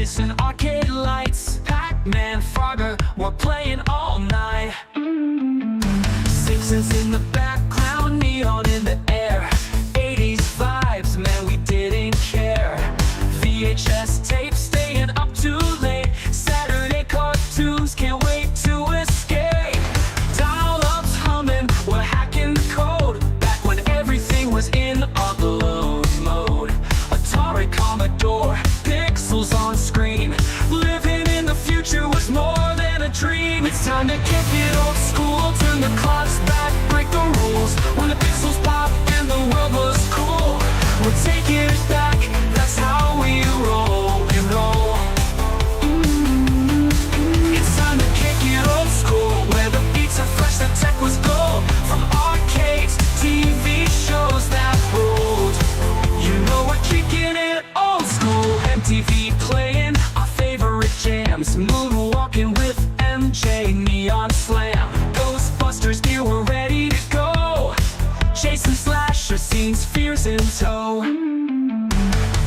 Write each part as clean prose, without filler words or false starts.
missing arcade lights. Pac-Man, Frogger, we're playing all night. Simpsons in the background, neon in the air. 80s vibes, man, we didn't care. VHS tapes, staying up too late. Saturday cartoons, can't wait to escape. Dial-ups humming, we're hacking the code. Back when everything was in upload mode. Atari, Commodore, pixels on screen. Living in the future was more than a dream. It's time to kick it old school, turn the clocks back, break the rules. When the pixels pop and the world was cool, we're taking it back, that's how we roll, we roll. It's time to kick it old school, where the beats are fresh, the tech was gold. From arcades to TV shows that ruled, you know we're kicking it old school. MTV playing our favorite jams, moonwalking with MJ, neon slam. Ghostbusters gear, we're ready to go. Chasing slasher scenes, fears in tow.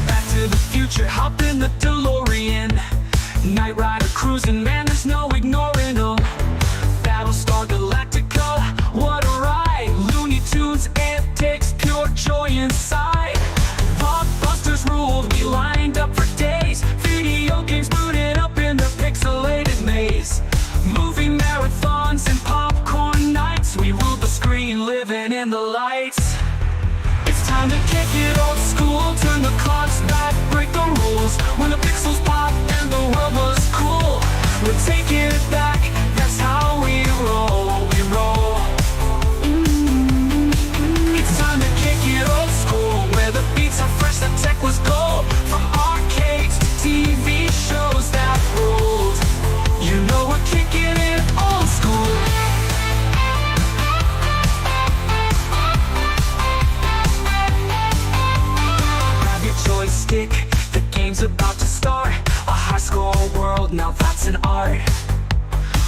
Back to the future, hop in the DeLorean. Knight Rider cruising, man, there's no ignoring them. Battlestar Galactica, what a ride. Looney Tunes, antics, pure joy inside. Blockbusters ruled, we lined up for days. Video games booted up in the pixelated maze. Movie marathons and popcorn nights, we ruled the screen, living in the lights. It's time to kick it old school, turn the clocks back, break the rules. When the pixels pop and the world was cool, we're taking it back, that's how we roll, we roll. It's time to kick it old school, where the beats are fresh, the tech was gold. From arcades to TV shows that ruled, you know we're kicking it old school. Grab your joystick, the game's about to start. A high-score world, now that's an art.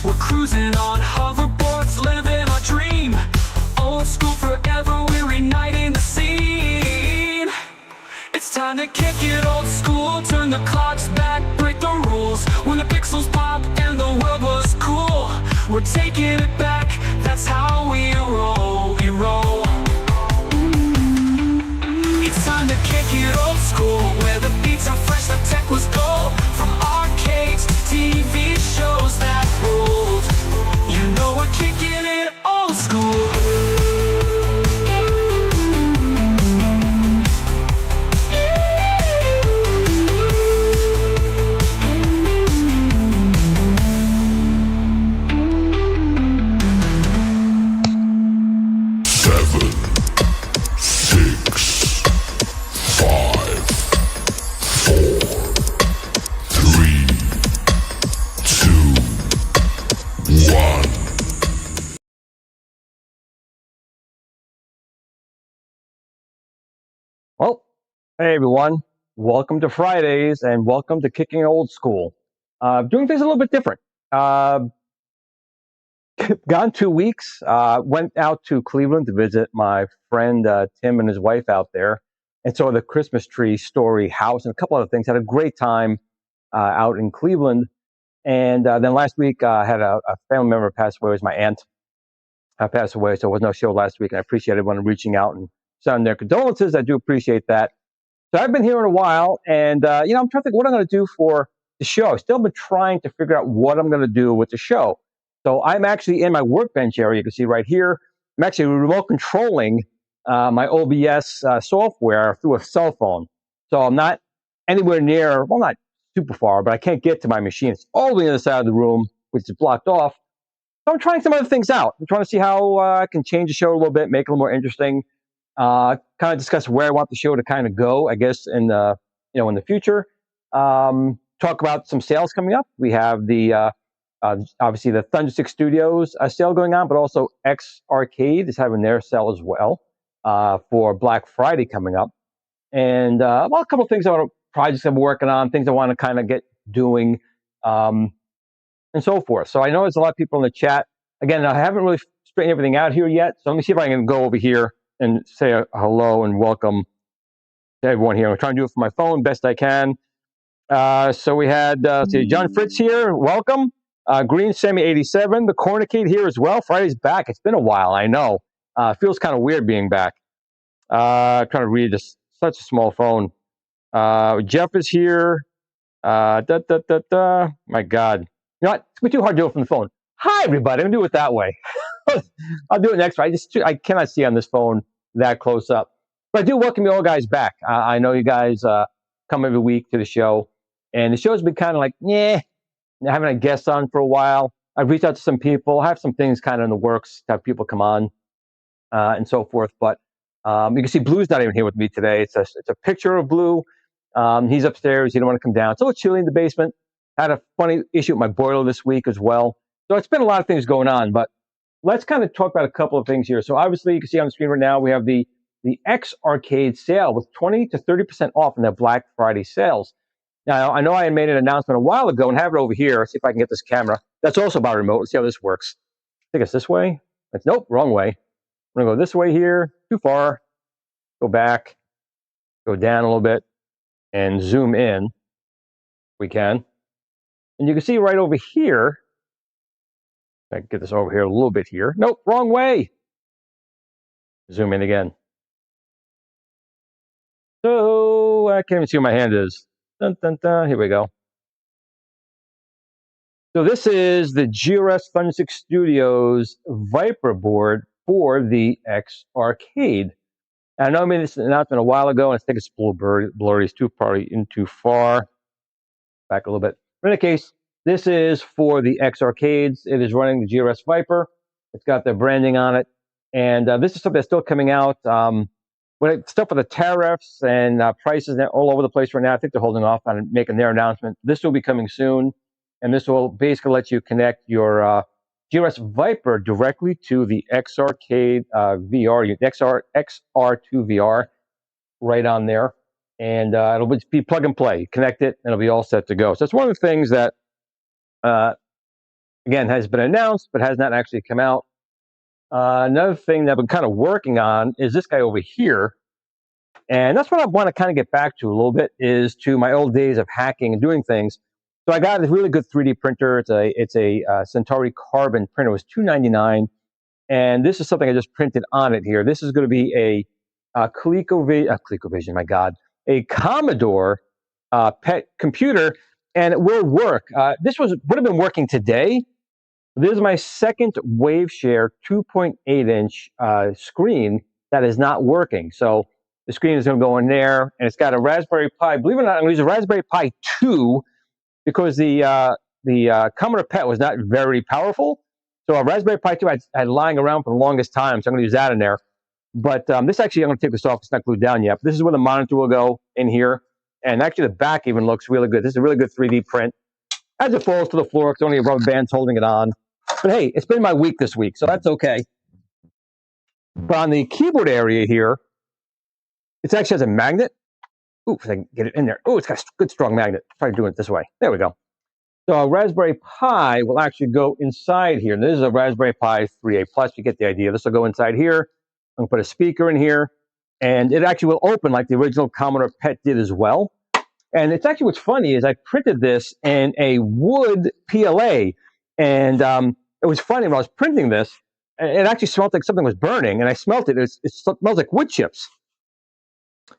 We're cruising on hoverboards, living our dream. Old school forever, we're igniting the scene. It's time to kick it old school, turn the clocks back, break the rules. When the pixels pop and the world was cool, we're taking it back, that's how we roll, we roll. It's time to kick it old school, where the beats are fresh, the tech was gold. From arcades to TV shows that ruled, you know we're kicking it old school. Well, hey everyone, welcome to Fridays and welcome to Kicking Old School. Doing things a little bit different. Gone 2 weeks, went out to Cleveland to visit my friend Tim and his wife out there, and saw the Christmas tree story house and a couple other things. Had a great time out in Cleveland. And then last week I had a family member pass away. It was my aunt passed away, so there was no show last week. And I appreciate everyone reaching out and sending their condolences. I do appreciate that. So I've been here in a while, and I'm trying to think what I'm going to do for the show. I've still been trying to figure out what I'm going to do with the show. So I'm actually in my workbench area. You can see right here. I'm actually remote controlling my OBS software through a cell phone. So I'm not anywhere near, well, not super far, but I can't get to my machine. It's all the other side of the room, which is blocked off. So I'm trying some other things out. I'm trying to see how I can change the show a little bit, make it a little more interesting. Kind of discuss where I want the show to kind of go, I guess, in the in the future. Talk about some sales coming up. We have the obviously the Thunderstick Studios sale going on, but also X Arcade is having their sale as well for Black Friday coming up. And well, a couple of things projects I'm working on, things I want to kind of get doing, and so forth. So I know there's a lot of people in the chat. Again, I haven't really straightened everything out here yet. So let me see if I can go over here and say a hello and welcome to everyone here. I'm trying to do it from my phone best I can. So we had let's see, John Fritz here. Welcome. Green Semi 87. The Cornicade here as well. Friday's back. It's been a while, I know. Feels kind of weird being back. Trying to read this. Such a small phone. Jeff is here. My God. You know what? It's too hard to do it from the phone. Hi, everybody. I'm going to do it that way. I'll do it next time. I cannot see on this phone that close up. But I do welcome you all guys back. I know you guys come every week to the show. And the show's been kind of like, yeah, having a guest on for a while. I've reached out to some people. I have some things kind of in the works to have people come on and so forth. But you can see Blue's not even here with me today. It's a picture of Blue. He's upstairs. He didn't want to come down. It's a little chilly in the basement. Had a funny issue with my boiler this week as well. So it's been a lot of things going on. But let's kind of talk about a couple of things here. So obviously, you can see on the screen right now, we have the X-Arcade sale with 20 to 30% off in their Black Friday sales. Now, I know I had made an announcement a while ago and have it over here. Let's see if I can get this camera. That's also by remote. Let's see how this works. I think it's this way. Nope, wrong way. I'm going to go this way here. Too far. Go back. Go down a little bit. And zoom in. We can. And you can see right over here. I can get this over here a little bit here. Nope, wrong way. Zoom in again. So I can't even see where my hand is. Dun, dun, dun. Here we go. So this is the GRS Thunderstick Studios Viper board for the X-Arcade. I know I made this announcement a while ago, and I think it's a little blurry. It's probably in too far. Back a little bit. In any case, this is for the X-Arcades. It is running the GRS Viper. It's got their branding on it. And this is something that's still coming out. Stuff with the tariffs and prices all over the place right now. I think they're holding off on making their announcement. This will be coming soon. And this will basically let you connect your GRS Viper directly to the X-Arcade VR, XR2 VR, right on there. And it'll be plug and play. Connect it, and it'll be all set to go. So that's one of the things that, again, has been announced, but has not actually come out. Another thing that I've been kind of working on is this guy over here. And that's what I want to kind of get back to a little bit, is to my old days of hacking and doing things. So I got a really good 3D printer. It's a Centauri Carbon printer. It was $299. And this is something I just printed on it here. This is going to be a ColecoVision, my God, a Commodore PET computer, and it will work. This would have been working today. This is my second WaveShare 2.8-inch screen that is not working. So the screen is going to go in there, and it's got a Raspberry Pi. Believe it or not, I'm going to use a Raspberry Pi 2 because the Commodore PET was not very powerful. So a Raspberry Pi 2 I had lying around for the longest time, so I'm going to use that in there. But this actually, I'm going to take this off. It's not glued down yet. But this is where the monitor will go in here. And actually, the back even looks really good. This is a really good 3D print. As it falls to the floor, it's only a rubber band's holding it on. But hey, it's been my week this week, so that's okay. But on the keyboard area here, it actually has a magnet. Ooh, if I can get it in there. Oh, it's got a good, strong magnet. Try doing it this way. There we go. So a Raspberry Pi will actually go inside here. And this is a Raspberry Pi 3A Plus. You get the idea. This will go inside here. I'm going to put a speaker in here. And it actually will open like the original Commodore PET did as well. And it's actually, what's funny is I printed this in a wood PLA. And it was funny when I was printing this, it actually smelled like something was burning. And I smelled it. It smells like wood chips.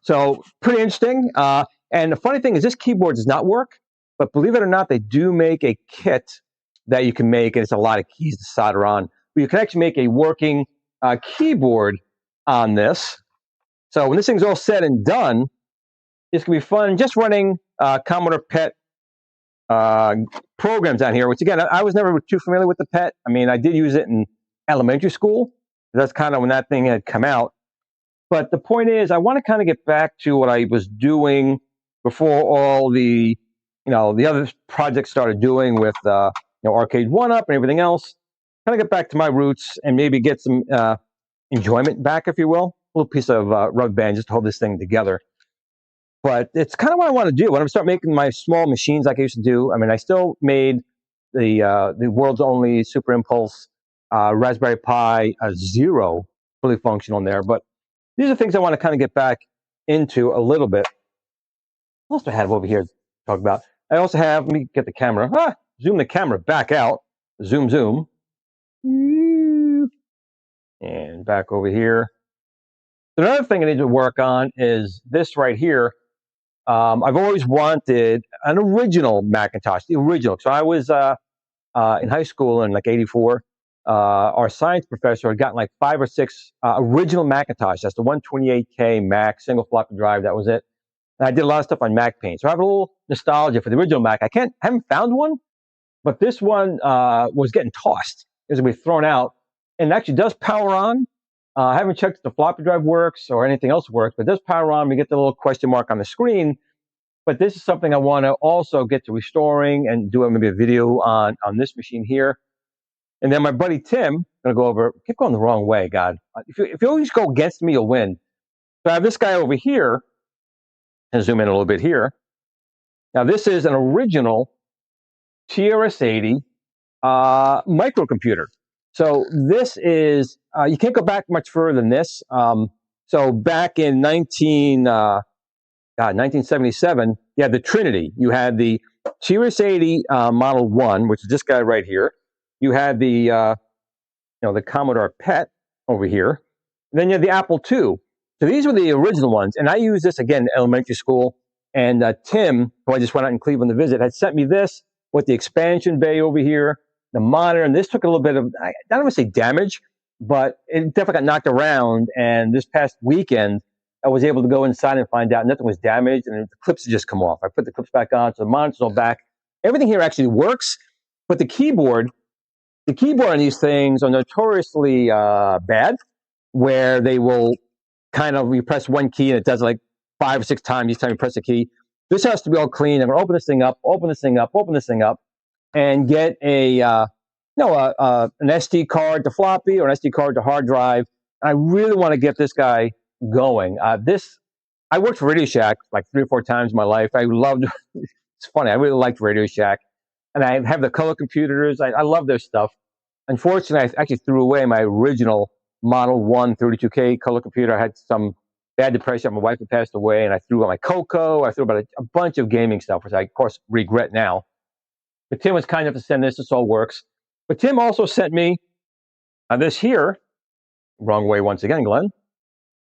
So pretty interesting. And the funny thing is this keyboard does not work. But believe it or not, they do make a kit that you can make. And it's a lot of keys to solder on. But you can actually make a working keyboard on this. So when this thing's all said and done, it's going to be fun just running Commodore PET programs on here, which again, I was never too familiar with the PET. I mean, I did use it in elementary school. That's kind of when that thing had come out. But the point is, I want to kind of get back to what I was doing before all the, the other projects started doing with, Arcade 1-Up and everything else. Kind of get back to my roots and maybe get some enjoyment back, if you will. A little piece of rubber band just to hold this thing together. But it's kind of what I want to do. When I start making my small machines like I used to do, I mean, I still made the world's only Super Impulse Raspberry Pi 0 fully functional in there. But these are things I want to kind of get back into a little bit. What else do I have over here? talk about. I also have, let me get the camera, zoom the camera back out, zoom, and back over here. So another thing I need to work on is this right here. I've always wanted an original Macintosh, the original. So I was in high school in like '84. Our science professor had gotten like 5 or 6 original Macintosh. That's the 128K Mac, single floppy drive. That was it. And I did a lot of stuff on Mac Paint. So I have a little nostalgia for the original Mac. I haven't found one, but this one was getting tossed. It was going to be thrown out, and it actually does power on. I haven't checked if the floppy drive works or anything else works, but it does power on. We get the little question mark on the screen. But this is something I want to also get to restoring and do maybe a video on this machine here. And then my buddy Tim, I'm going to go over, keep going the wrong way, God. If you always go against me, you'll win. So I have this guy over here, and zoom in a little bit here. Now this is an original GRS-80 microcomputer. So this is, you can't go back much further than this. So back in 1977, you had the Trinity. You had the GRS-80 Model 1, which is this guy right here. You had the, the Commodore PET over here. And then you had the Apple II. So these were the original ones. And I used this, again, in elementary school. And Tim, who I just went out in Cleveland to visit, had sent me this with the expansion bay over here, the monitor. And this took a little bit of, I don't want to say damage, but it definitely got knocked around. And this past weekend, I was able to go inside and find out nothing was damaged, and the clips had just come off. I put the clips back on, so the monitor's all back. Everything here actually works, but the keyboard on these things are notoriously bad, where they will kind of, you press one key and it does like 5 or 6 times each time you press a key. This has to be all clean. I'm going to open this thing up, and get an SD card to floppy or an SD card to hard drive. And I really want to get this guy going. I worked for Radio Shack like 3 or 4 times in my life. I loved, it's funny, I really liked Radio Shack. And I have the color computers. I love their stuff. Unfortunately, I actually threw away my original Model 1 32K color computer. I had some bad depression. My wife had passed away, and I threw out my Coco. I threw about a bunch of gaming stuff, which I, of course, regret now. But Tim was kind enough to send this. This all works. But Tim also sent me this here. Wrong way once again, Glenn.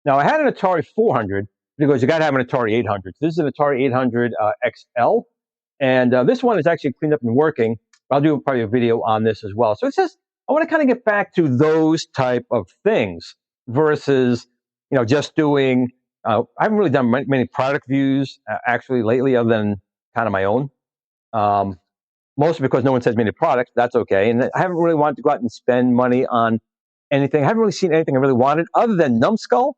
Now, I had an Atari 400 because you got to have an Atari 800. This is an Atari 800 XL. And this one is actually cleaned up and working. I'll do probably a video on this as well. So it's just, I want to kind of get back to those type of things versus, just doing, I haven't really done many product views actually lately other than kind of my own. Mostly because no one sends me any products. That's okay. And I haven't really wanted to go out and spend money on anything. I haven't really seen anything I really wanted other than Numbskull.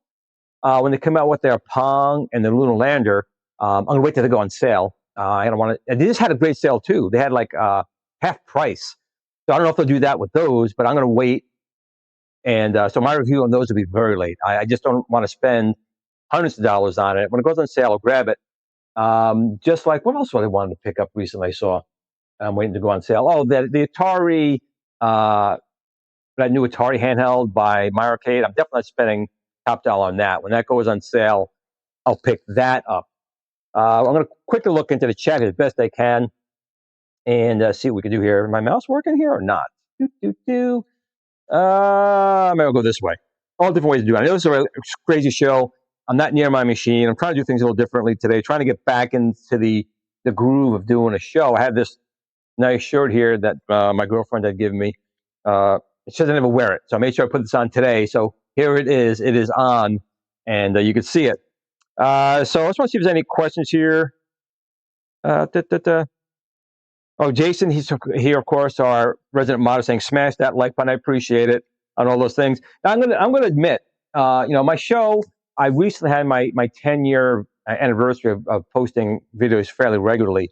When they come out with their Pong and the Lunar Lander, I'm going to wait till they go on sale. I don't want to. They just had a great sale too. They had like half price. So I don't know if they'll do that with those, but I'm going to wait. And so my review on those will be very late. I just don't want to spend hundreds of dollars on it. When it goes on sale, I'll grab it. Just like, what else was I wanted to pick up recently? I saw. I'm waiting to go on sale. Oh, the Atari, that new Atari handheld by Ikari. I'm definitely spending top dollar on that. When that goes on sale, I'll pick that up. I'm going to quickly look into the chat as best I can and see what we can do here. Is my mouse working here or not? Maybe I'll go this way. All different ways to do it. I know this is a crazy show. I'm not near my machine. I'm trying to do things a little differently today, trying to get back into the groove of doing a show. I have this nice shirt here that my girlfriend had given me. She doesn't ever wear it, so I made sure I put this on today. So here it is. It is on, and you can see it. So I just want to see if there's any questions here. Oh, Jason, he's here, of course, our resident modder, saying, smash that like button. I appreciate it on all those things. Now, I'm gonna admit, my show, I recently had my 10-year anniversary of posting videos fairly regularly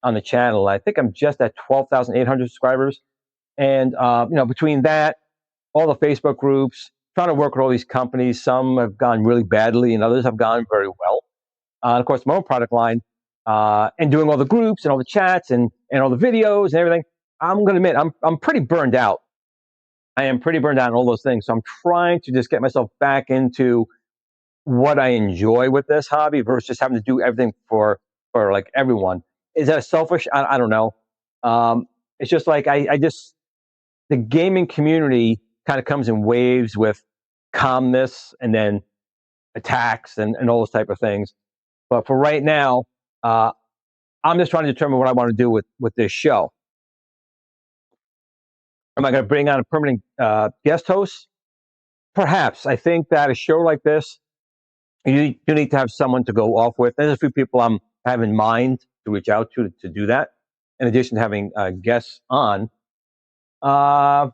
on the channel. I think I'm just at 12,800 subscribers. And, between that, all the Facebook groups, trying to work with all these companies, some have gone really badly and others have gone very well. And of course, my own product line, and doing all the groups and all the chats and all the videos and everything, I'm going to admit, I'm pretty burned out. I am pretty burned out on all those things. So I'm trying to just get myself back into what I enjoy with this hobby versus just having to do everything for like everyone. Is that selfish? I don't know. It's just like the gaming community kind of comes in waves with calmness and then attacks and all those type of things. But for right now, I'm just trying to determine what I want to do with this show. Am I going to bring on a permanent guest host? Perhaps. I think that a show like this, you need to have someone to go off with. There's a few people I have in mind to reach out to do that. In addition to having guests on, I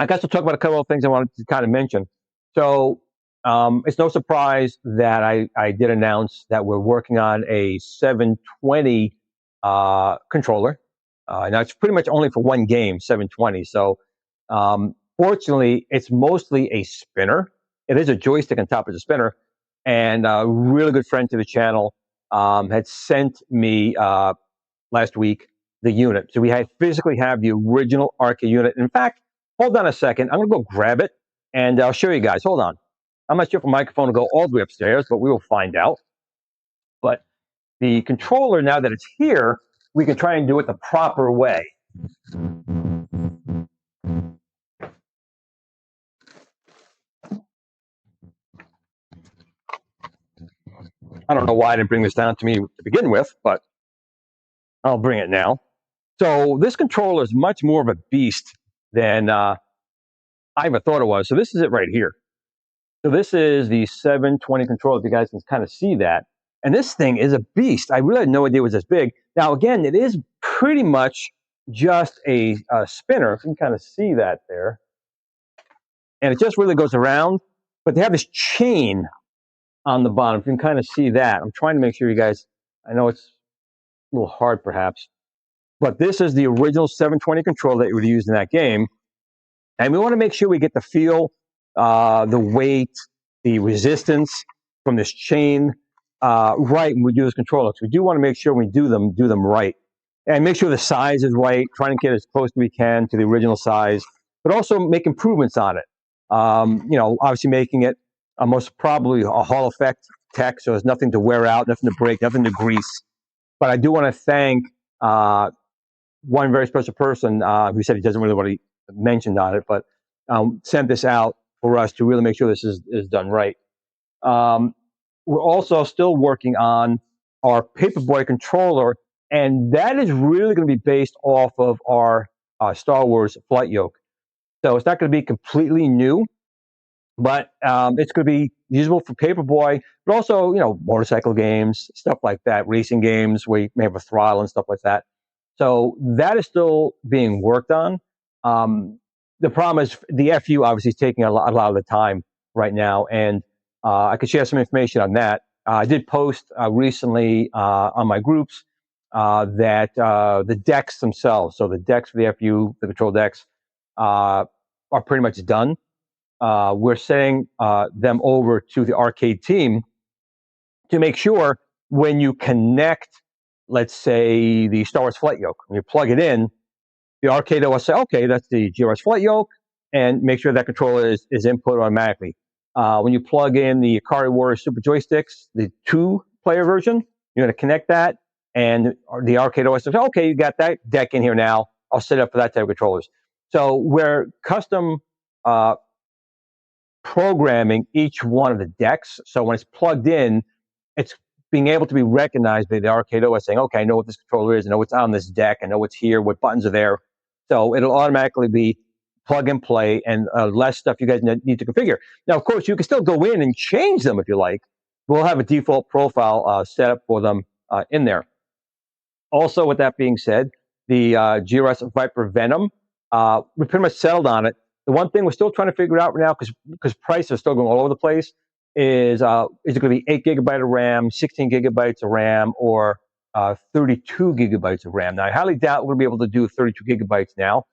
guess we'll talk about a couple of things I wanted to kind of mention. So it's no surprise that I did announce that we're working on a 720 controller. Now it's pretty much only for one game, 720. So fortunately, it's mostly a spinner. It is a joystick on top of the spinner. And a really good friend to the channel had sent me last week the unit. So we physically have the original arcade unit. In fact, hold on a second. I'm going to go grab it, and I'll show you guys. Hold on. I'm not sure if the microphone will go all the way upstairs, but we will find out. But the controller, now that it's here, we can try and do it the proper way. I don't know why I didn't bring this down to me to begin with, but I'll bring it now. So this controller is much more of a beast than I ever thought it was. So this is it right here. So this is the 720 controller, if you guys can kind of see that. And this thing is a beast. I really had no idea it was this big. Now, again, it is pretty much just a spinner. If you can kind of see that there. And it just really goes around. But they have this chain on the bottom. If you can kind of see that. I'm trying to make sure you guys, I know it's a little hard perhaps, but this is the original 720 controller that you would use in that game. And we want to make sure we get the feel, the weight, the resistance from this chain right when we do this controller. So we do want to make sure we do them right. And make sure the size is right, trying to get as close as we can to the original size, but also make improvements on it. Obviously making it most probably a Hall effect tech, so there's nothing to wear out, nothing to break, nothing to grease. But I do want to thank one very special person who said he doesn't really want to mention on it, but sent this out for us to really make sure this is done right. We're also still working on our Paperboy controller, and that is really going to be based off of our Star Wars flight yoke. So it's not going to be completely new, but it's going to be usable for Paperboy, but also, motorcycle games, stuff like that, racing games where you may have a throttle and stuff like that. So that is still being worked on. The problem is the FU obviously is taking a lot of the time right now, and I could share some information on that. I did post recently on my groups that the decks themselves, so the decks for the FU, the control decks, are pretty much done. We're sending them over to the arcade team to make sure when you connect, let's say, the Star Wars flight yoke, when you plug it in, the arcade will say, okay, that's the GRS flight yoke, and make sure that controller is input automatically. When you plug in the Ikari Warrior Super Joysticks, the 2-player version, you're going to connect that, and the arcade OS says, okay, you got that deck in here now. I'll set it up for that type of controllers. So we're custom programming each one of the decks. So when it's plugged in, it's being able to be recognized by the arcade OS saying, okay, I know what this controller is, I know what's on this deck, I know what's here, what buttons are there. So it'll automatically be plug and play, and less stuff you guys need to configure. Now, of course, you can still go in and change them if you like. We'll have a default profile set up for them in there. Also, with that being said, the GRS Viper Venom, we pretty much settled on it. The one thing we're still trying to figure out right now, because prices are still going all over the place, is it going to be 8 gigabyte of RAM, 16 gigabytes of RAM, or 32 gigabytes of RAM? Now, I highly doubt we'll be able to do 32 gigabytes now,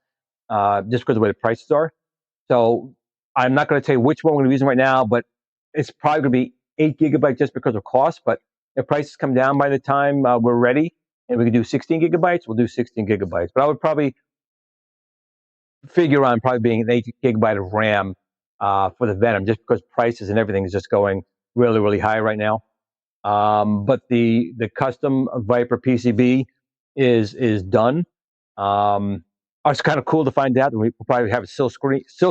just because of the way the prices are. So I'm not going to tell you which one we're going to be using right now, but it's probably going to be 8 gigabytes just because of cost. But if prices come down by the time we're ready and we can do 16 gigabytes, we'll do 16 gigabytes. But I would probably figure on probably being an 8 gigabyte of RAM for the Venom, just because prices and everything is just going really, really high right now. But the custom Viper PCB is done. It's kind of cool to find out that we'll probably have a silk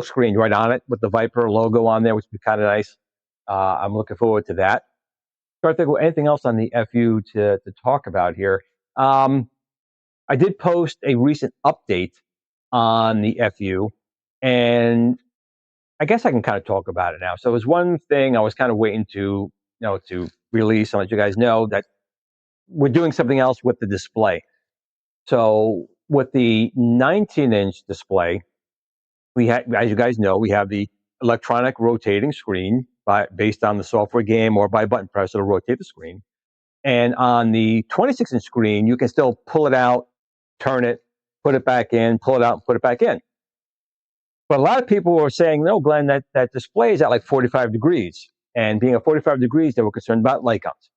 screen right on it with the Viper logo on there, which would be kind of nice. I'm looking forward to that. Trying to think of anything else on the FU to talk about here. I did post a recent update on the FU, and I guess I can kind of talk about it now. So there's one thing I was kind of waiting to release and let you guys know that we're doing something else with the display. So with the 19-inch display, we have, as you guys know, we have the electronic rotating screen based on the software game, or by button press, it'll rotate the screen. And on the 26-inch screen, you can still pull it out, turn it, put it back in, pull it out, and put it back in. But a lot of people were saying, no, Glenn, that display is at like 45 degrees. And being at 45 degrees, they were concerned about light guns.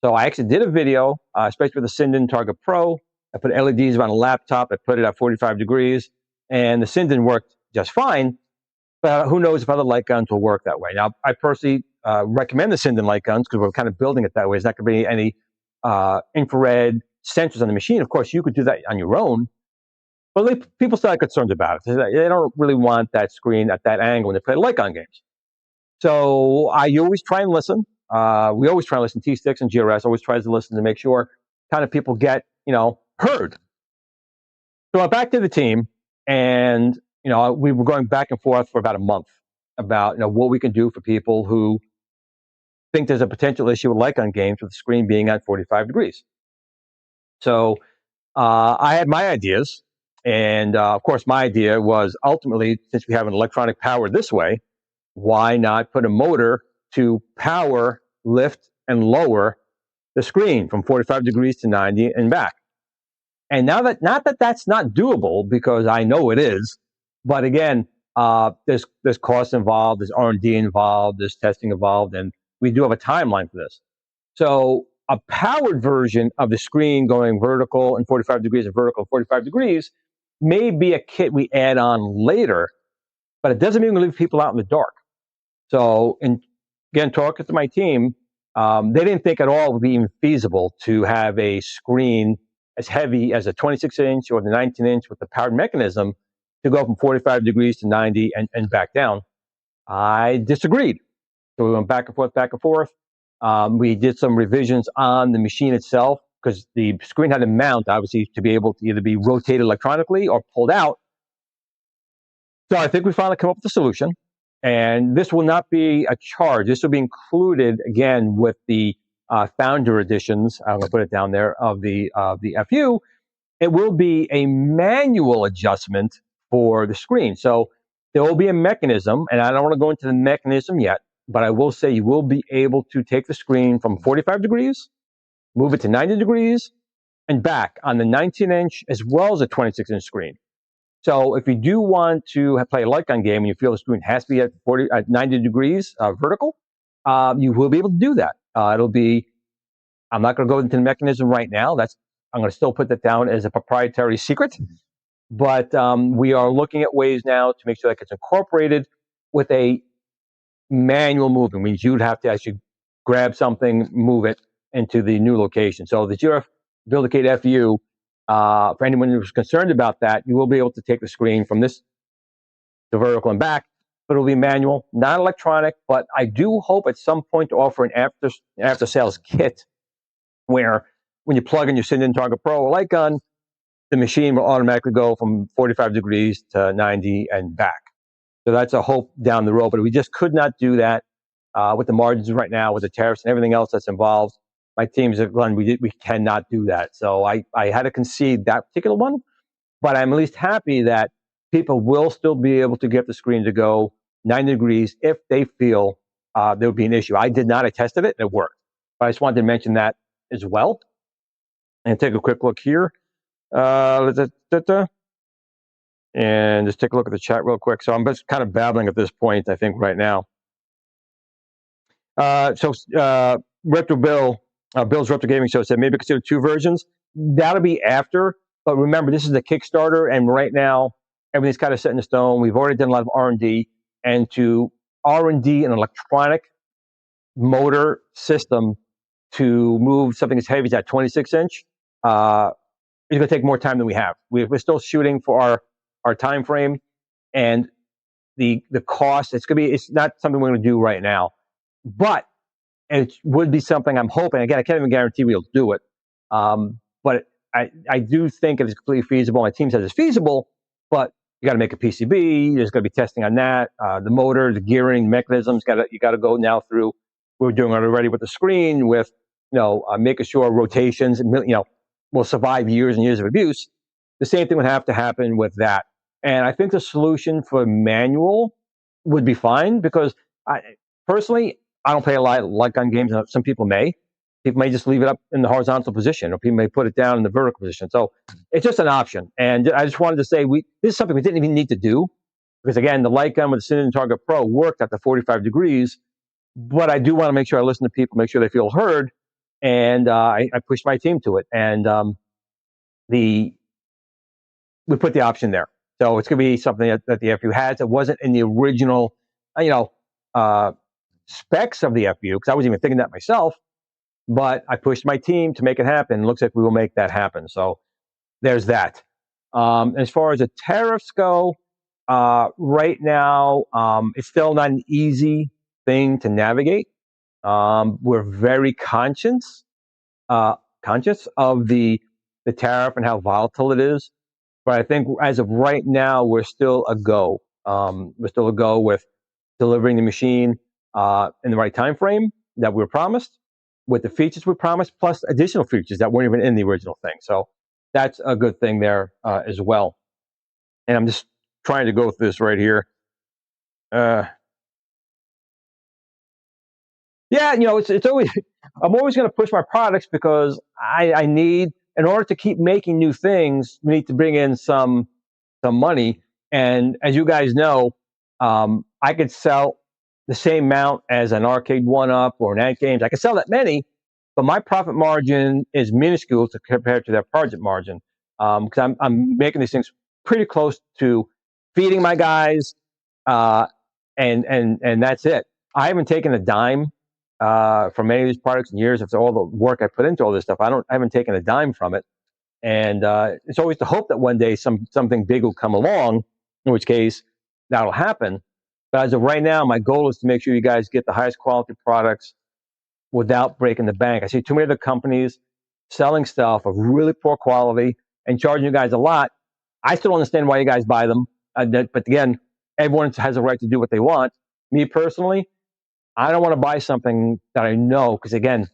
So I actually did a video, especially with the Sinden Target Pro. I put LEDs on a laptop. I put it at 45 degrees. And the Sinden worked just fine. But who knows if other light guns will work that way. Now, I personally recommend the Sinden light guns because we're kind of building it that way. There's not going to be any infrared sensors on the machine. Of course, you could do that on your own. But people still have concerns about it. They don't really want that screen at that angle when they play light gun games. So I always try and listen. We always try and listen. T6 and GRS always tries to listen to make sure kind of people get, heard. So I'm back to the team, and we were going back and forth for about a month about what we can do for people who think there's a potential issue with light gun games with the screen being at 45 degrees. So I had my ideas, and of course my idea was ultimately, since we have an electronic power this way, why not put a motor to power, lift, and lower the screen from 45 degrees to 90 and back. And now that, not that that's not doable, because I know it is, but again, there's costs involved, there's R&D involved, there's testing involved, and we do have a timeline for this. So a powered version of the screen going vertical and 45 degrees and vertical 45 degrees may be a kit we add on later, but it doesn't mean we leave people out in the dark. So, again, talking to my team, they didn't think at all it would be even feasible to have a screen as heavy as a 26-inch or the 19-inch with the powered mechanism to go from 45 degrees to 90 and back down. I disagreed. So we went back and forth, back and forth. We did some revisions on the machine itself, because the screen had a mount, obviously, to be able to either be rotated electronically or pulled out. So I think we finally come up with a solution. And this will not be a charge. This will be included, again, with the founder editions. I'm going to put it down there, of the FU. It will be a manual adjustment for the screen. So there will be a mechanism, and I don't want to go into the mechanism yet, but I will say you will be able to take the screen from 45 degrees, move it to 90 degrees, and back on the 19-inch as well as a 26-inch screen. So if you do want to play a light gun game and you feel the screen has to be at 90 degrees vertical, you will be able to do that. It'll be, I'm not going to go into the mechanism right now. I'm going to still put that down as a proprietary secret. But we are looking at ways now to make sure that gets incorporated with a manual movement. Means you'd have to actually grab something, move it into the new location. So the GRS Build-A-Cade FU, for anyone who's concerned about that, you will be able to take the screen from this to vertical and back, but it'll be manual, not electronic. But I do hope at some point to offer an after-sales kit where when you plug in your Sinden Target Pro or light gun, the machine will automatically go from 45 degrees to 90 and back. So that's a hope down the road, but we just could not do that with the margins right now, with the tariffs and everything else that's involved. My teams have gone, we cannot do that. So I had to concede that particular one, but I'm at least happy that people will still be able to get the screen to go 90 degrees if they feel there would be an issue. I did not, I tested it, it worked. But I just wanted to mention that as well. And take a quick look here. And just take a look at the chat real quick. So I'm just kind of babbling at this point, I think, right now. Retro Bill, Bill's Retro Gaming Show said maybe consider 2 versions. That'll be after. But remember, this is a Kickstarter, and right now everything's kind of set in stone. We've already done a lot of R&D, and to R&D an electronic motor system to move something as heavy as that 26-inch, it's going to take more time than we have. We're still shooting for our time frame, and the cost. It's not something we're going to do right now, but it would be something I'm hoping. Again, I can't even guarantee we'll do it, but I do think it is completely feasible. My team says it's feasible, but you got to make a PCB. There's going to be testing on that. The motor, the gearing mechanisms. You got to go now through. We're doing it already with the screen, with making sure rotations, will survive years and years of abuse. The same thing would have to happen with that. And I think the solution for manual would be fine, because personally, I don't play a lot like gun games. Some people may. People may just leave it up in the horizontal position, or people may put it down in the vertical position. So it's just an option. And I just wanted to say, this is something we didn't even need to do, because again, the light gun with the Sinden Target Pro worked at the 45 degrees. But I do want to make sure I listen to people, make sure they feel heard, and I pushed my team to it. And we put the option there. So it's going to be something that the FU has. It wasn't in the original, specs of the FU, because I was even thinking that myself. But I pushed my team to make it happen. It looks like we will make that happen. So there's that. As far as the tariffs go, right now, it's still not an easy thing to navigate. We're very conscious of the tariff and how volatile it is. But I think as of right now, we're still a go. We're still a go with delivering the machine in the right time frame that we were promised, with the features we promised, plus additional features that weren't even in the original thing. So that's a good thing there as well. And I'm just trying to go through this right here. Yeah, it's always, I'm always going to push my products, because I need, in order to keep making new things, we need to bring in some money. And as you guys know, I could sell the same amount as an arcade one-up or an Ant Games. I could sell that many, but my profit margin is minuscule compared to their project margin, because I'm making these things pretty close to feeding my guys, and that's it. I haven't taken a dime from any of these products in years. After all the work I put into all this stuff, I haven't taken a dime from it. And it's always the hope that one day something big will come along, in which case that'll happen. But as of right now, my goal is to make sure you guys get the highest quality products without breaking the bank. I see too many other companies selling stuff of really poor quality and charging you guys a lot. I still don't understand why you guys buy them. But again, everyone has a right to do what they want. Me personally, I don't want to buy something that I know, because again,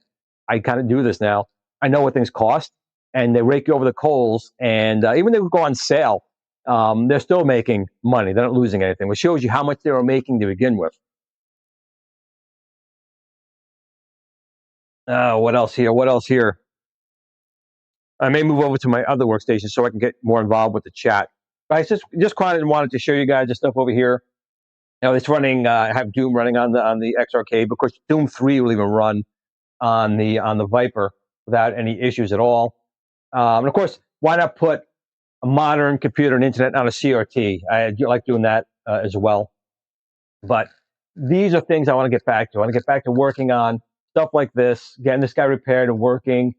I kind of do this now. I know what things cost, and they rake you over the coals. And even if they go on sale, they're still making money. They're not losing anything, which shows you how much they were making to begin with. What else here? I may move over to my other workstation so I can get more involved with the chat. But I just wanted to show you guys the stuff over here. It's running. I have Doom running on the XRK. Of course, Doom 3 will even run on the Viper without any issues at all. And of course, why not put a modern computer and internet on a CRT? I like doing that as well. But these are things I want to get back to. I want to get back to working on stuff like this, getting this guy repaired and working,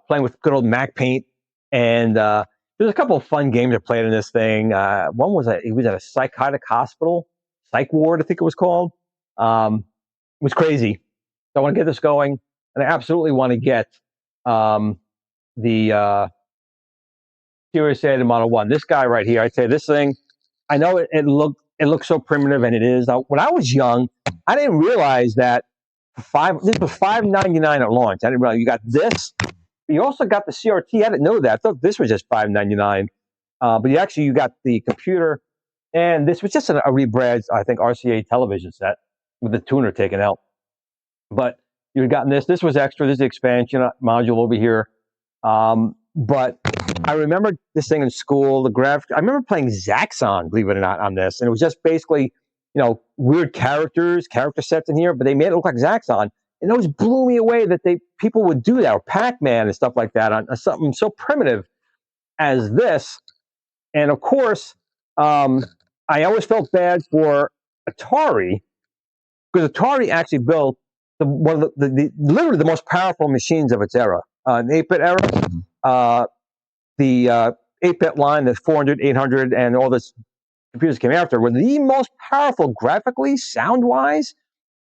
playing with good old Mac Paint. And there's a couple of fun games I played in this thing. One was he was at a psychotic hospital, psych ward, I think it was called. It was crazy. So I want to get this going, and I absolutely want to get the Series Sinden Model 1. This guy right here, I'd say this thing, I know it looks so primitive, and it is. When I was young, I didn't realize that this was $5.99 at launch. I didn't realize you got this. You also got the CRT. I didn't know that. I thought this was just $5.99. But you got the computer, and this was just a rebrand, I think, RCA television set with the tuner taken out. But you've gotten this. This was extra. This is the expansion module over here. But I remember this thing in school, the graphics. I remember playing Zaxxon, believe it or not, on this. And it was just basically, weird character sets in here, but they made it look like Zaxxon. And it always blew me away that people would do that, or Pac-Man and stuff like that, on something so primitive as this. And of course, I always felt bad for Atari, because Atari actually built one of literally the most powerful machines of its era. In the 8-bit era, the 8-bit line, the 400, 800, and all this computers came after were the most powerful graphically, sound-wise,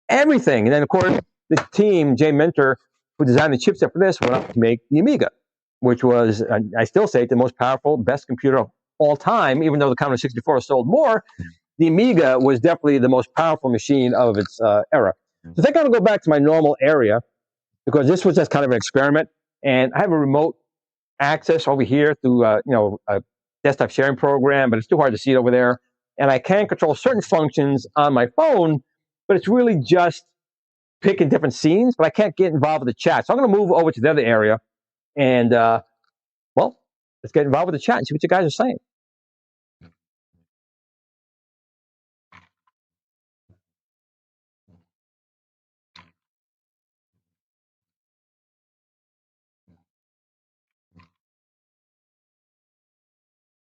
everything. And then, of course, the team, Jay Minter, who designed the chipset for this, went up to make the Amiga, which was, I still say, the most powerful, best computer of all time, even though the Commodore 64 sold more. The Amiga was definitely the most powerful machine of its era. So I think I'm going to go back to my normal area, because this was just kind of an experiment. And I have a remote access over here through a desktop sharing program, but it's too hard to see it over there. And I can control certain functions on my phone, but it's really just picking different scenes, but I can't get involved with the chat. So I'm going to move over to the other area, and well, let's get involved with the chat and see what you guys are saying.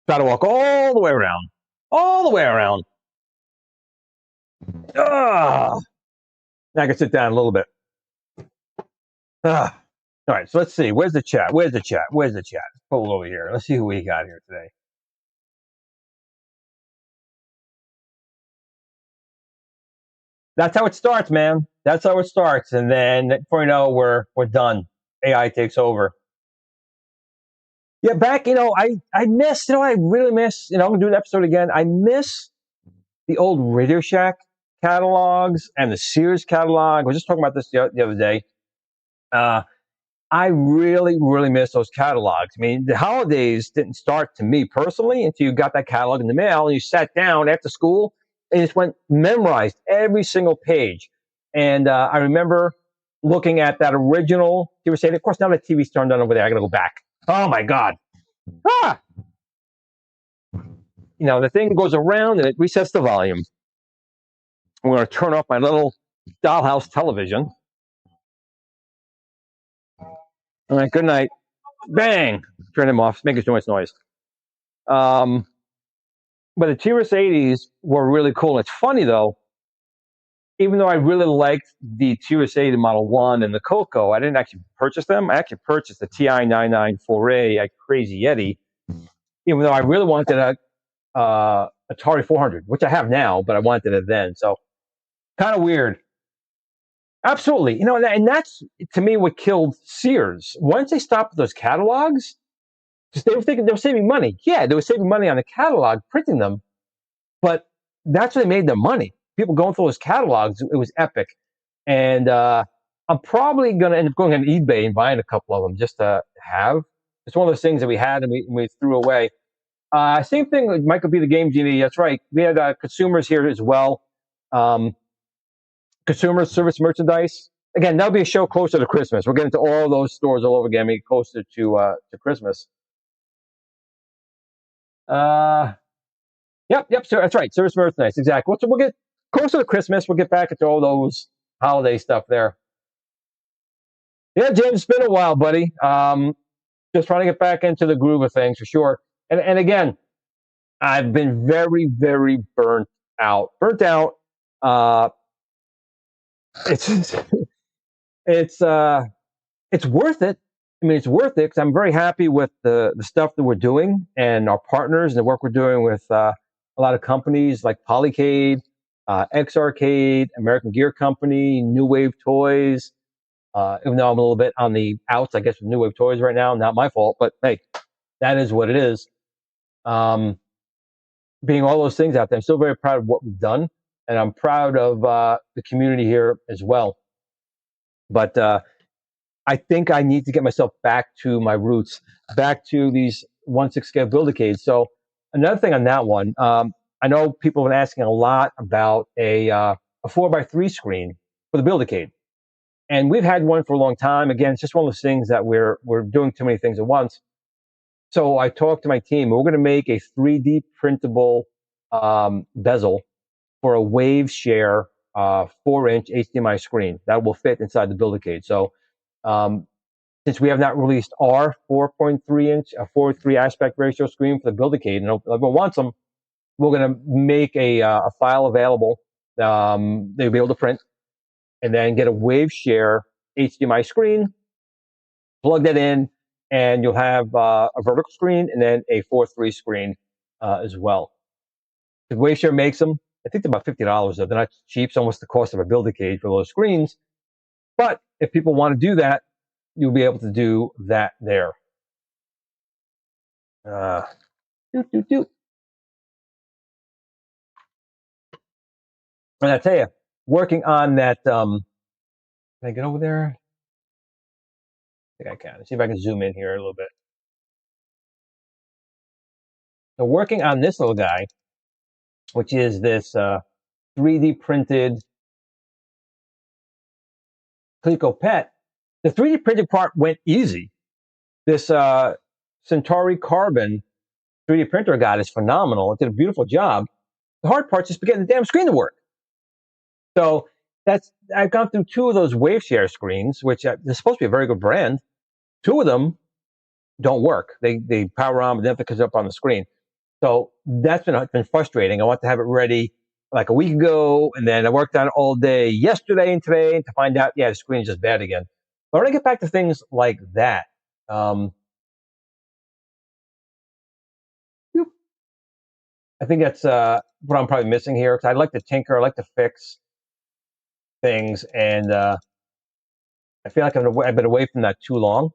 Got to walk all the way around, all the way around. Now I can sit down a little bit. All right, so let's see. Where's the chat? Where's the chat? Where's the chat? Let's pull it over here. Let's see who we got here today. That's how it starts, man. That's how it starts, and then before you know, we're done. AI takes over. Yeah, back. I miss. I really miss. I'm gonna do an episode again. I miss the old Radio Shack catalogs and the Sears catalog. I was just talking about this the other day. I really, really miss those catalogs. I mean, the holidays didn't start to me personally until you got that catalog in the mail and you sat down after school and just memorized every single page. And I remember looking at that original TV station. Of course, now the TV's turned on over there. I got to go back. Oh my God. The thing goes around and it resets the volume. I'm going to turn off my little dollhouse television. All right, good night. Bang! Turn him off. Make too much noise. But the GRS 80s were really cool. It's funny though, even though I really liked the GRS 80 Model 1 and the Coco, I didn't actually purchase them. I actually purchased the TI 994A at Crazy Yeti, even though I really wanted a Atari 400, which I have now, but I wanted it then. So kind of weird. Absolutely. And that's, to me, what killed Sears. Once they stopped those catalogs, because they were thinking they were saving money. Yeah, they were saving money on the catalog, printing them, but that's where they made their money. People going through those catalogs, it was epic. And I'm probably going to end up going on eBay and buying a couple of them just to have. It's one of those things that we had and we threw away. Same thing with Michael B. the Game Genie. That's right. We had consumers here as well. Consumer service merchandise. Again, that'll be a show closer to Christmas. We'll get into all those stores all over again, make it closer to Christmas. Yep, sir, that's right. Service merchandise, exactly. So we'll get closer to Christmas. We'll get back into all those holiday stuff there. Yeah, James, it's been a while, buddy. Just trying to get back into the groove of things for sure. And again, I've been very, very burnt out. It's worth it. I mean, it's worth it because I'm very happy with the stuff that we're doing and our partners and the work we're doing with a lot of companies like Polycade, X-Arcade, American Gear Company, New Wave Toys. Even though I'm a little bit on the outs, I guess, with New Wave Toys right now, not my fault, but hey, that is what it is. Being all those things out there, I'm still very proud of what we've done, and I'm proud of the community here as well. But I think I need to get myself back to my roots, back to these 1/6 scale Build-A-Cade. So another thing on that one, I know people have been asking a lot about a 4x3 screen for the Build-A-Cade. And we've had one for a long time. Again, it's just one of those things that we're doing too many things at once. So I talked to my team. We're going to make a 3D printable bezel for a wave share 4-inch HDMI screen that will fit inside the Build-A-Cade. So since we have not released our 4.3-inch, 4:3 aspect ratio screen for the Build-A-Cade, and everyone wants them, we're going to make a file available. They'll be able to print. and then get a wave share HDMI screen, plug that in, and you'll have a vertical screen and then a 4:3 screen as well. The Waveshare makes them. I think they're about $50 though. They're not cheap. It's almost the cost of a Build-A-Cade for those screens. But if people want to do that, you'll be able to do that there. Doot, doot, doot. And I tell you, working on that. Can I get over there? I think I can. Let's see if I can zoom in here a little bit. So working on this little guy, which is this 3D printed Coleco Pet. The 3D printed part went easy. This Centauri Carbon 3D printer I got is phenomenal. It did a beautiful job. The hard part's just getting the damn screen to work. So I've gone through 2 of those Waveshare screens, which they're supposed to be a very good brand. 2 of them don't work. They power on, but then it comes up on the screen. So that's been frustrating. I want to have it ready like a week ago, and then I worked on it all day yesterday and today to find out, yeah, the screen is just bad again. But when I get back to things like that, I think that's what I'm probably missing here, because I like to tinker, I like to fix things, and I feel like I've been away from that too long.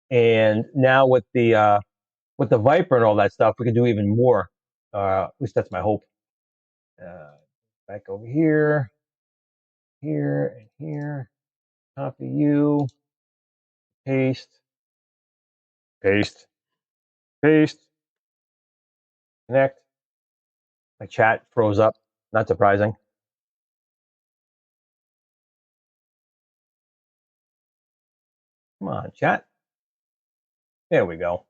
And now with the Viper and all that stuff, we can do even more. At least that's my hope. Back over here, here, and here. Copy you. Paste. Paste. Paste. Connect. My chat froze up. Not surprising. Come on, chat. There we go.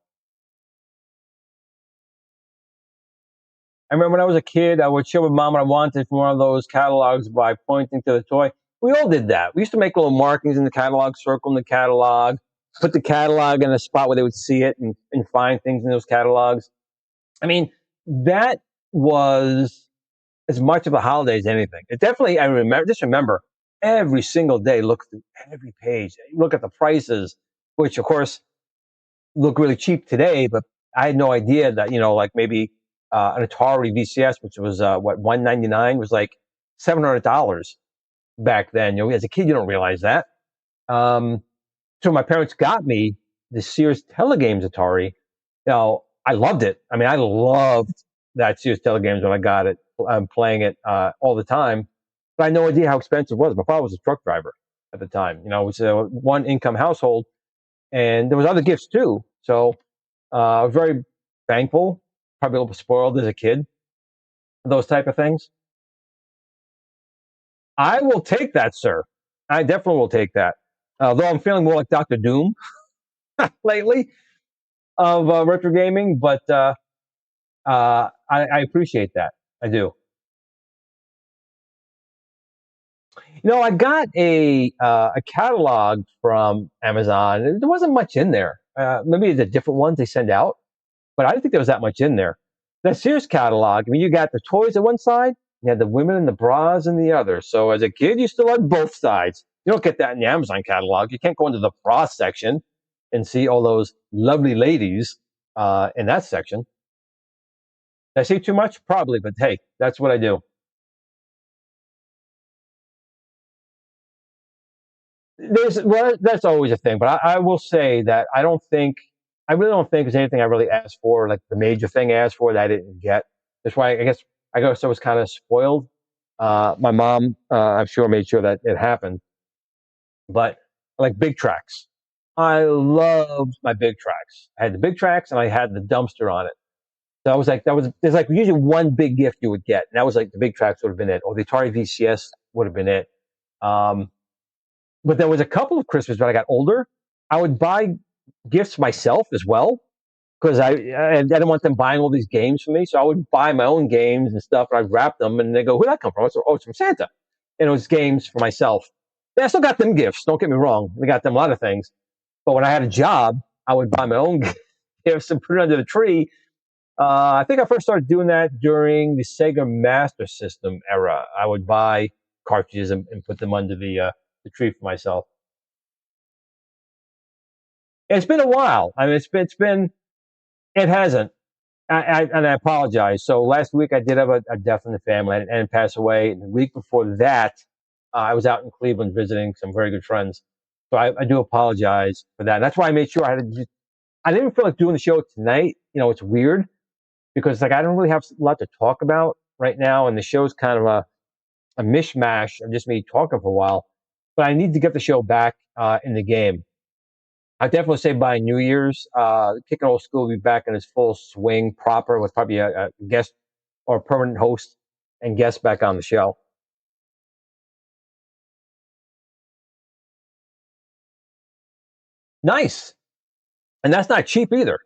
I remember when I was a kid, I would show my mom what I wanted from one of those catalogs by pointing to the toy. We all did that. We used to make little markings in the catalog, circle in the catalog, put the catalog in a spot where they would see it and find things in those catalogs. I mean, that was as much of a holiday as anything. It definitely, I remember every single day, look through every page, look at the prices, which of course look really cheap today, but I had no idea that, like maybe an Atari VCS, which was $199, was like $700 back then. As a kid, you don't realize that. So my parents got me the Sears Telegames Atari. I loved it. I mean, I loved that Sears Telegames when I got it. I'm playing it all the time, but I had no idea how expensive it was. My father was a truck driver at the time. It was a one-income household, and there was other gifts too. So I was very thankful, probably a little spoiled as a kid, those type of things. I will take that, sir. I definitely will take that. Though I'm feeling more like Dr. Doom lately of retro gaming, but I appreciate that. I do. I got a catalog from Amazon. There wasn't much in there. Maybe the different ones they send out, but I didn't think there was that much in there. The Sears catalog, I mean, you got the toys at one side, you had the women and the bras in the other. So as a kid, you still had both sides. You don't get that in the Amazon catalog. You can't go into the bra section and see all those lovely ladies in that section. Did I say too much? Probably, but hey, that's what I do. That's always a thing, but I will say that I really don't think there's anything I really asked for, like the major thing I asked for that I didn't get. That's why I guess I was kind of spoiled. My mom, I'm sure, made sure that it happened. But like big tracks, I loved my big tracks. I had the big tracks and I had the dumpster on it. So I was like, there's like usually one big gift you would get, and that was like the big tracks would have been it, or the Atari VCS would have been it. But there was a couple of Christmases when I got older, I would buy gifts myself as well, because I didn't want them buying all these games for me. So I would buy my own games and stuff, and I'd wrap them, and they go, "Where'd that come from?" I said, "Oh, it's from Santa." And it was games for myself. Yeah, I still got them gifts. Don't get me wrong. I got them a lot of things. But when I had a job, I would buy my own gifts and put it under the tree. I think I first started doing that during the Sega Master System era. I would buy cartridges and put them under the tree for myself. It's been a while. I mean, it hasn't. And I apologize. So last week I did have a death in the family and passed away. And the week before that, I was out in Cleveland visiting some very good friends. So I do apologize for that. And that's why I made sure I didn't feel like doing the show tonight. You know, it's weird because like I don't really have a lot to talk about right now, and the show's kind of a mishmash of just me talking for a while. But I need to get the show back in the game. I definitely say by New Year's, Kicking Old School will be back in its full swing, proper, with probably a guest or a permanent host and guest back on the show. Nice. And that's not cheap either.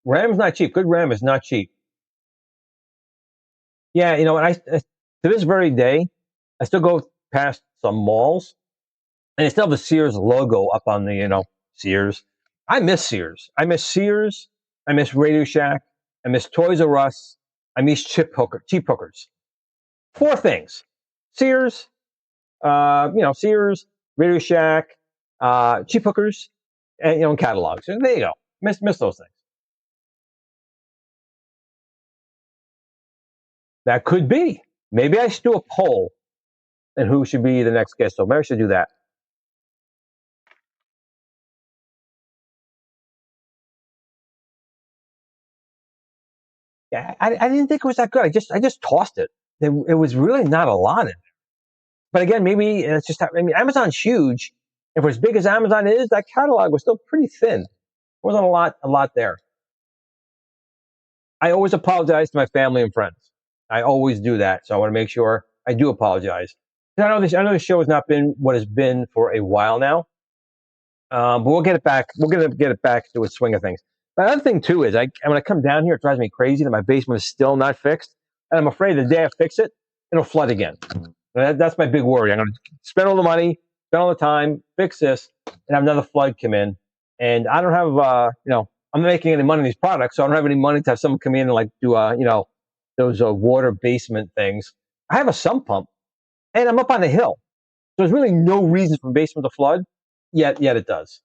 RAM is not cheap. Good RAM is not cheap. Yeah, you know, to this very day, I still go past some malls and they still have the Sears logo up on the, Sears. I miss Sears. I miss Sears. I miss Radio Shack. I miss Toys R Us. I miss cheap hookers. Four things: Sears, Sears, Radio Shack, cheap hookers, and catalogs. And there you go. Miss those things. That could be. Maybe I should do a poll and who should be the next guest. So maybe I should do that. Yeah, I didn't think it was that good. I just tossed it. It was really not a lot in it. But again, maybe it's just. I mean, Amazon's huge. And for as big as Amazon is, that catalog was still pretty thin. There wasn't a lot there. I always apologize to my family and friends. I always do that. So I want to make sure I do apologize. I know this show has not been what it's been for a while now. But we'll get it back. We're gonna get it back to a swing of things. But another thing too is when I come down here, it drives me crazy that my basement is still not fixed, and I'm afraid the day I fix it, it'll flood again. That's my big worry. I'm gonna spend all the money, spend all the time, fix this, and have another flood come in. And I don't have, I'm not making any money in these products, so I don't have any money to have someone come in and like do, those water basement things. I have a sump pump, and I'm up on the hill, so there's really no reason for the basement to flood. Yet it does.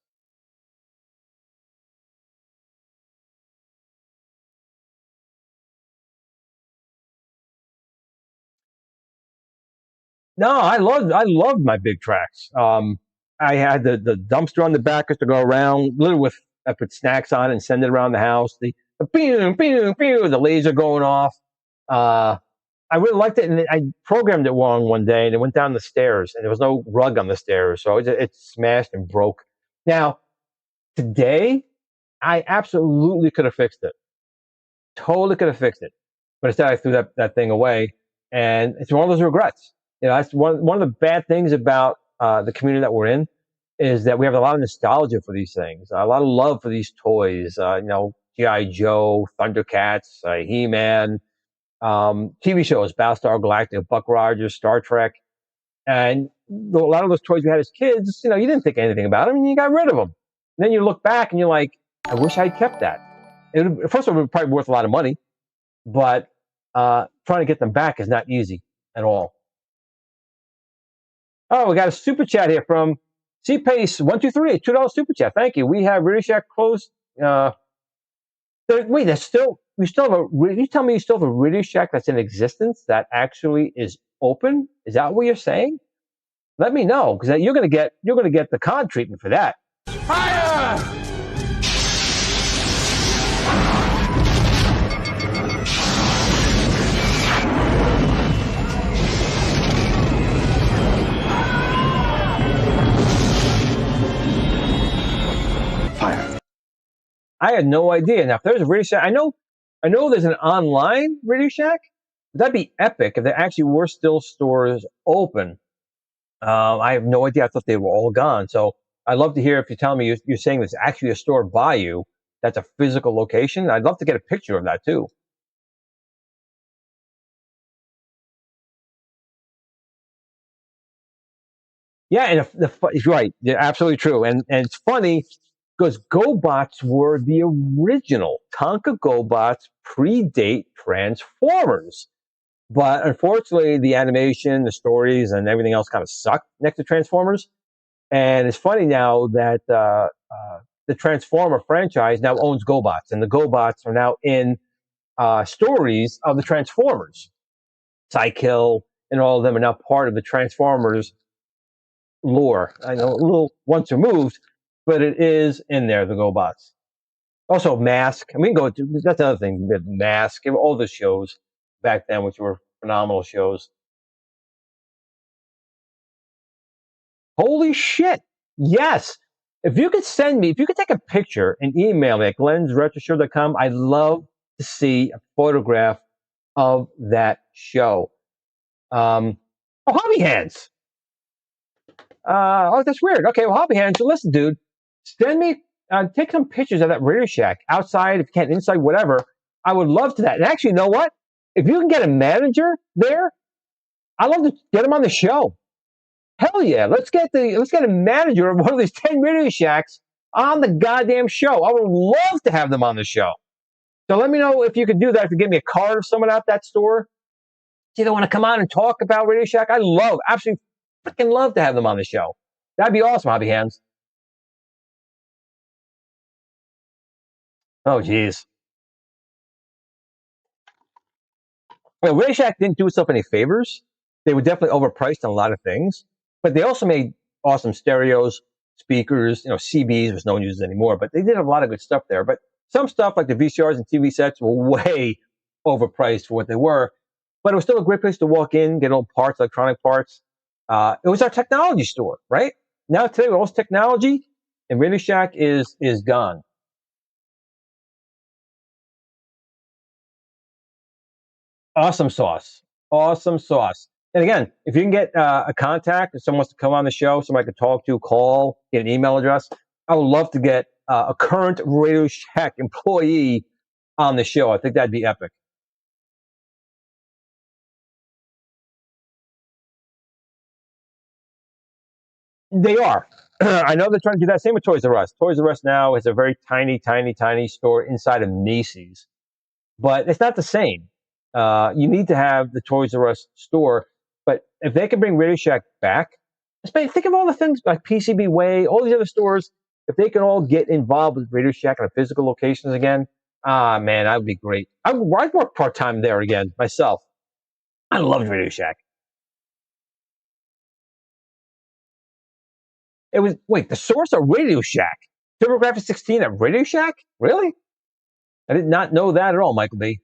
No, I loved my big tracks. I had the dumpster on the back just to go around, little with I put snacks on it and send it around the house. The laser going off. I really liked it, and I programmed it wrong one day, and it went down the stairs, and there was no rug on the stairs, so it smashed and broke. Now today, I absolutely could have fixed it. Totally could have fixed it, but instead I threw that thing away, and it's one of those regrets. That's one of the bad things about the community that we're in is that we have a lot of nostalgia for these things, a lot of love for these toys. G.I. Joe, Thundercats, He-Man, TV shows, Battlestar Galactica, Buck Rogers, Star Trek, and a lot of those toys we had as kids. You didn't think anything about them, and you got rid of them. And then you look back and you're like, I wish I'd kept that. First of all, it would probably be worth a lot of money, but trying to get them back is not easy at all. Oh, we got a super chat here from CPace123, $2 super chat. Thank you. We have Radio Shack closed. Wait, you tell me you still have a Radio Shack that's in existence that actually is open? Is that what you're saying? Let me know, because you're gonna get the cod treatment for that. Fire! I had no idea. Now, if there's a Radio Shack, I know there's an online Radio Shack. That'd be epic if there actually were still stores open. I have no idea. I thought they were all gone. So I'd love to hear if you're telling me you're saying there's actually a store by you that's a physical location. I'd love to get a picture of that too. Yeah, and you're right. You're absolutely true. And it's funny because GoBots were the original. Tonka GoBots predate Transformers. But unfortunately, the animation, the stories, and everything else kind of sucked next to Transformers. And it's funny now that the Transformer franchise now owns GoBots, and the GoBots are now in stories of the Transformers. Psykill and all of them are now part of the Transformers lore. I know a little once removed, but it is in there, the GoBots. Also, Mask. And we can go to that's another thing. Mask, all the shows back then, which were phenomenal shows. Holy shit! Yes. If you could take a picture and email me at glensretroshow.com, I'd love to see a photograph of that show. Hobby Hands. That's weird. Okay, well, Hobby Hands. So listen, dude, send me, take some pictures of that Radio Shack outside, if you can, inside, whatever. I would love to that. And actually, you know what? If you can get a manager there, I'd love to get him on the show. Hell yeah, let's get a manager of one of these 10 Radio Shacks on the goddamn show. I would love to have them on the show. So let me know if you could do that. If you give me a card of someone at that store, do they want to come on and talk about Radio Shack? I absolutely freaking love to have them on the show. That'd be awesome, Hobby Hands. Oh, geez. Well, Radio Shack didn't do itself any favors. They were definitely overpriced on a lot of things, but they also made awesome stereos, speakers, CBs, which no one uses anymore, but they did a lot of good stuff there. But some stuff like the VCRs and TV sets were way overpriced for what they were, but it was still a great place to walk in, get old parts, electronic parts. It was our technology store, right? Now today, with all this technology, and Radio Shack is gone. Awesome sauce. Awesome sauce. And again, if you can get a contact, if someone wants to come on the show, somebody I could talk to, call, get an email address, I would love to get a current Radio Shack employee on the show. I think that'd be epic. They are. I know they're trying to do that. Same with Toys R Us. Toys R Us now is a very tiny, tiny, tiny store inside of Macy's, but it's not the same. You need to have the Toys R Us store, but if they can bring Radio Shack back, think of all the things like PCB Way, all these other stores. If they can all get involved with Radio Shack on physical locations again, man, that would be great. I'd work part time there again myself. I loved Radio Shack. It was the source of Radio Shack, TurboGrafx 16 at Radio Shack. Really? I did not know that at all, Michael B.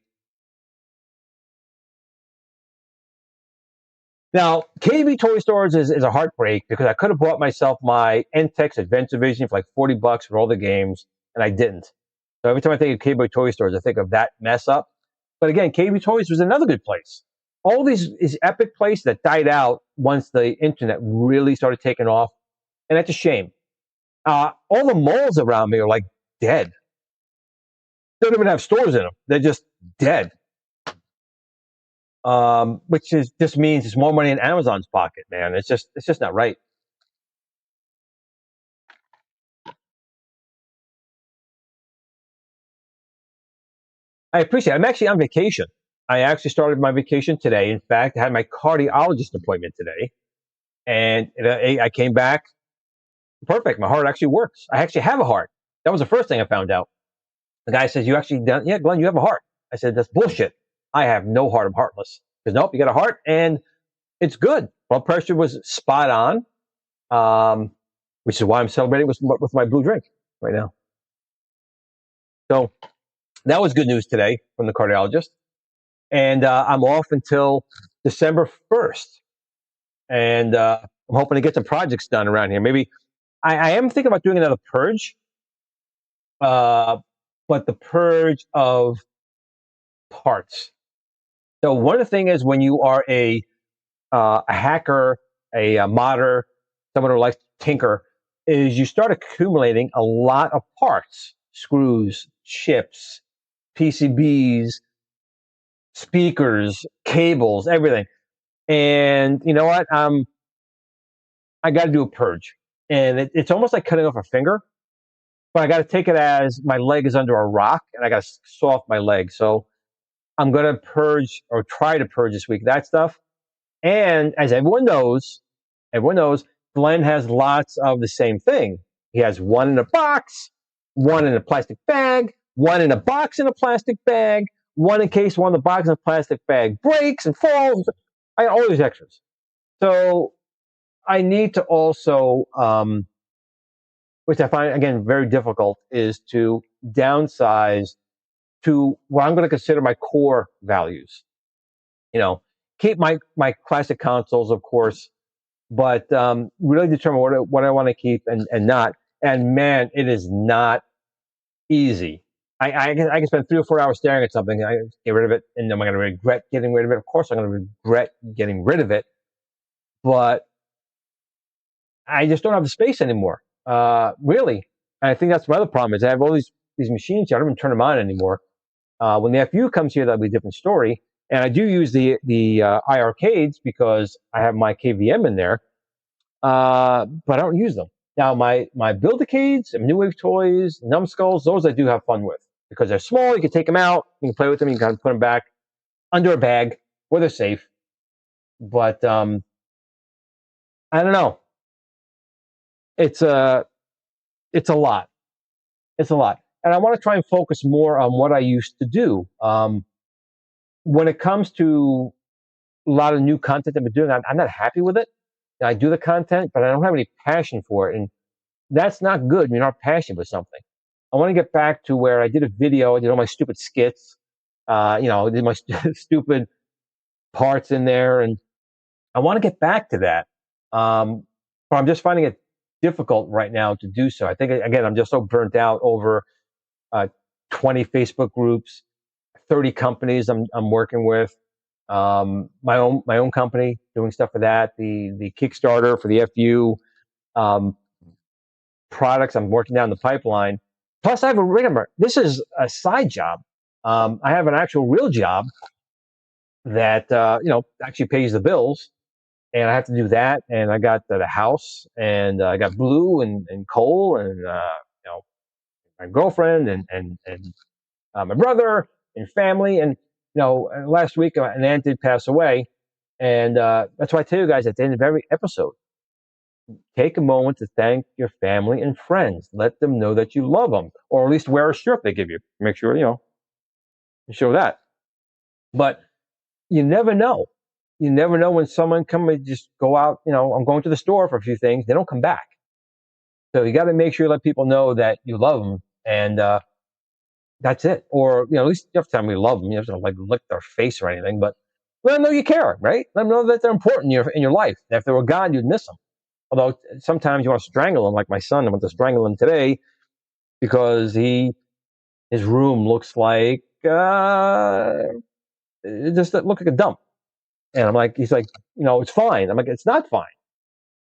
Now, KB Toy Stores is a heartbreak because I could have bought myself my Entex Adventure Vision for like $40 for all the games, and I didn't. So every time I think of KB Toy Stores, I think of that mess up. But again, KB Toys was another good place. All these is epic place that died out once the internet really started taking off, and that's a shame. All the malls around me are like dead. They don't even have stores in them. They're just dead. Which just means it's more money in Amazon's pocket, man. It's just not right. I appreciate it. I'm actually on vacation. I actually started my vacation today. In fact, I had my cardiologist appointment today, and I came back perfect. My heart actually works. I actually have a heart. That was the first thing I found out. The guy says, "You actually done? Yeah, Glenn, you have a heart." I said, "That's bullshit. I have no heart. I'm heartless." Because nope, you got a heart, and it's good. Blood pressure was spot on, which is why I'm celebrating with my blue drink right now. So that was good news today from the cardiologist. And I'm off until December 1st. And I'm hoping to get some projects done around here. Maybe I am thinking about doing another purge, but the purge of parts. So one of the things is when you are a hacker, a modder, someone who likes to tinker, is you start accumulating a lot of parts, screws, chips, PCBs, speakers, cables, everything. And you know what? I got to do a purge, and it's almost like cutting off a finger. But I got to take it as my leg is under a rock, and I got to saw off my leg. So I'm going to purge or try to purge this week that stuff. And as everyone knows, Glenn has lots of the same thing. He has one in a box, one in a plastic bag, one in a box in a plastic bag, one in case one of the boxes in a plastic bag breaks and falls. I got all these extras. So I need to also, which I find, again, very difficult, is to downsize to what I'm going to consider my core values. Keep my classic consoles, of course, but really determine what I want to keep and not. And man, it is not easy. I can spend 3 or 4 hours staring at something, and I get rid of it, and am I going to regret getting rid of it? Of course, I'm going to regret getting rid of it, but I just don't have the space anymore. Really, and I think that's my other problem is I have all these machines here. I don't even turn them on anymore. When the FU comes here, that'll be a different story. And I do use the IRCades because I have my KVM in there, but I don't use them. Now, my Build-A-Cades, New Wave toys, numbskulls, those I do have fun with because they're small. You can take them out, you can play with them, you can kind of put them back under a bag where they're safe. But I don't know. It's a lot. It's a lot, and I want to try and focus more on what I used to do. When it comes to a lot of new content I've been doing, I'm not happy with it. I do the content, but I don't have any passion for it. And that's not good when you're not passionate with something. I want to get back to where I did a video, I did all my stupid skits, I did my stupid parts in there. And I want to get back to that. But I'm just finding it difficult right now to do so. I think, again, I'm just so burnt out over 20 Facebook groups, 30 companies I'm working with. My own company doing stuff for that, the Kickstarter for the FU, products I'm working down the pipeline. Plus, I have remember, this is a side job. I have an actual real job that actually pays the bills, and I have to do that. And I got the house, and I got Blue and Cole, and my girlfriend, and my brother and family. And last week an aunt did pass away, and that's why I tell you guys at the end of every episode, take a moment to thank your family and friends. Let them know that you love them, or at least wear a shirt they give you. Make sure you show that. But you never know. You never know when someone come and just go out. I'm going to the store for a few things. They don't come back. So you got to make sure you let people know that you love them, and that's it. Or at least you have to tell them you love them. You have to lick their face or anything, but let them know you care, right? Let them know that they're important in your life. That if they were gone, you'd miss them. Although sometimes you want to strangle them, like my son. I want to strangle him today because his room looks like it just look like a dump. And he's like, it's fine. I'm like, it's not fine.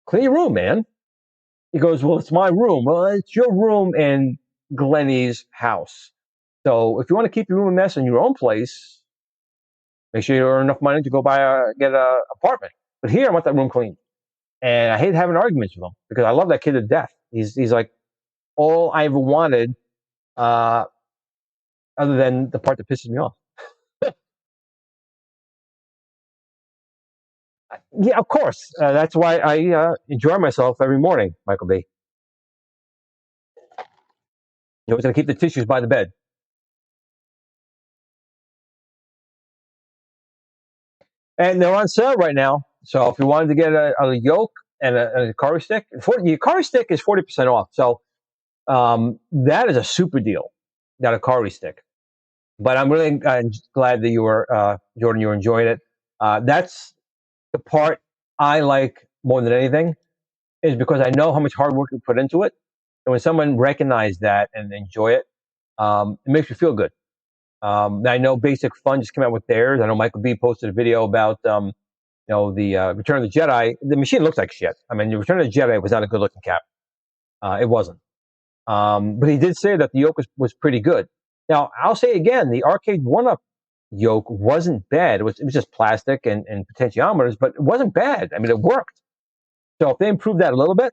Clean your room, man. He goes, well, it's my room. Well, it's your room and Glenny's house. So if you want to keep your room a mess in your own place, make sure you earn enough money to go get an apartment. But here, I want that room clean. And I hate having arguments with him because I love that kid to death. He's like all I ever wanted, other than the part that pisses me off. Yeah, of course. That's why I enjoy myself every morning, Michael B. You're always going to keep the tissues by the bed. And they're on sale right now. So if you wanted to get a yoke and a Ikari stick, the Ikari stick is 40% off. So that is a super deal, that Ikari stick. But I'm really glad that you were, Jordan, you were enjoying it. That's the part I like more than anything, is because I know how much hard work you put into it. And when someone recognizes that and enjoy it, it makes me feel good. I know Basic Fun just came out with theirs. I know Michael B posted a video about the Return of the Jedi. The machine looks like shit. I mean, the Return of the Jedi was not a good looking cap. It wasn't. But he did say that the yoke was pretty good. Now, I'll say again, the Arcade 1-Up yoke wasn't bad. It was just plastic and potentiometers, but it wasn't bad. I mean, it worked. So if they improved that a little bit,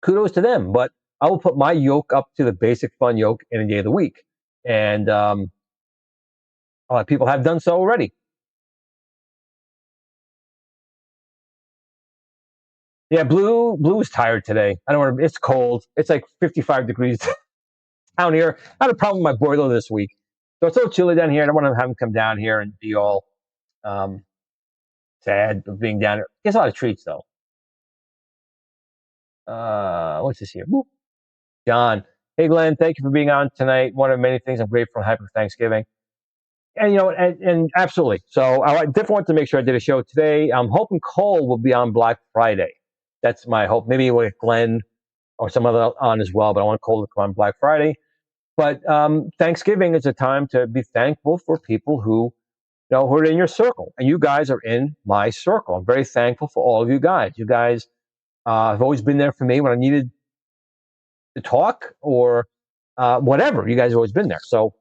kudos to them. But I will put my yoke up to the Basic Fun yoke any day of the week. And A lot of people have done so already. Yeah, Blue is tired today. I don't want to. It's cold. It's like 55 degrees down here. I had a problem with my boiler this week, so it's a little chilly down here. I don't want to have him come down here and be all um, sad of being down here. He gets a lot of treats though. What's this here? Woo. John, hey Glenn, thank you for being on tonight. One of many things I'm grateful and happy for Thanksgiving. And and absolutely. So I definitely want to make sure I did a show today. I'm hoping Cole will be on Black Friday. That's my hope. Maybe with Glenn or some other on as well. But I want Cole to come on Black Friday. But Thanksgiving is a time to be thankful for people who who are in your circle, and you guys are in my circle. I'm very thankful for all of you guys. You guys have always been there for me when I needed to talk or whatever. You guys have always been there. So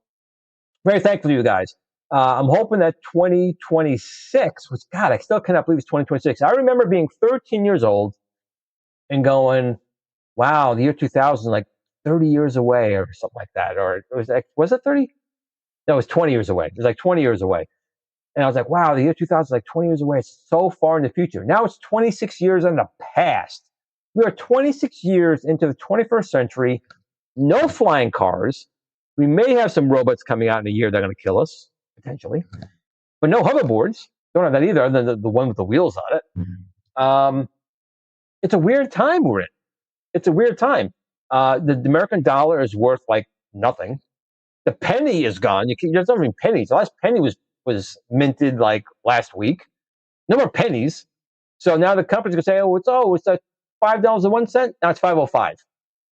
very thankful to you guys. I'm hoping that 2026, which God, I still cannot believe it's 2026. I remember being 13 years old and going, wow, the year 2000 like 30 years away or something like that. Or it was it 30? No, it was 20 years away. It was like 20 years away. And I was like, wow, the year 2000 is like 20 years away. It's so far in the future. Now it's 26 years in the past. We are 26 years into the 21st century. No flying cars. We may have some robots coming out in a year that are going to kill us, potentially. But no hoverboards. Don't have that either, other than the one with the wheels on it. It's a weird time we're in. It's a weird time. The American dollar is worth like nothing. The penny is gone. There's not even pennies. The last penny was minted like last week. No more pennies. So now the company's gonna say, it's like $5.01. Now it's 5.05.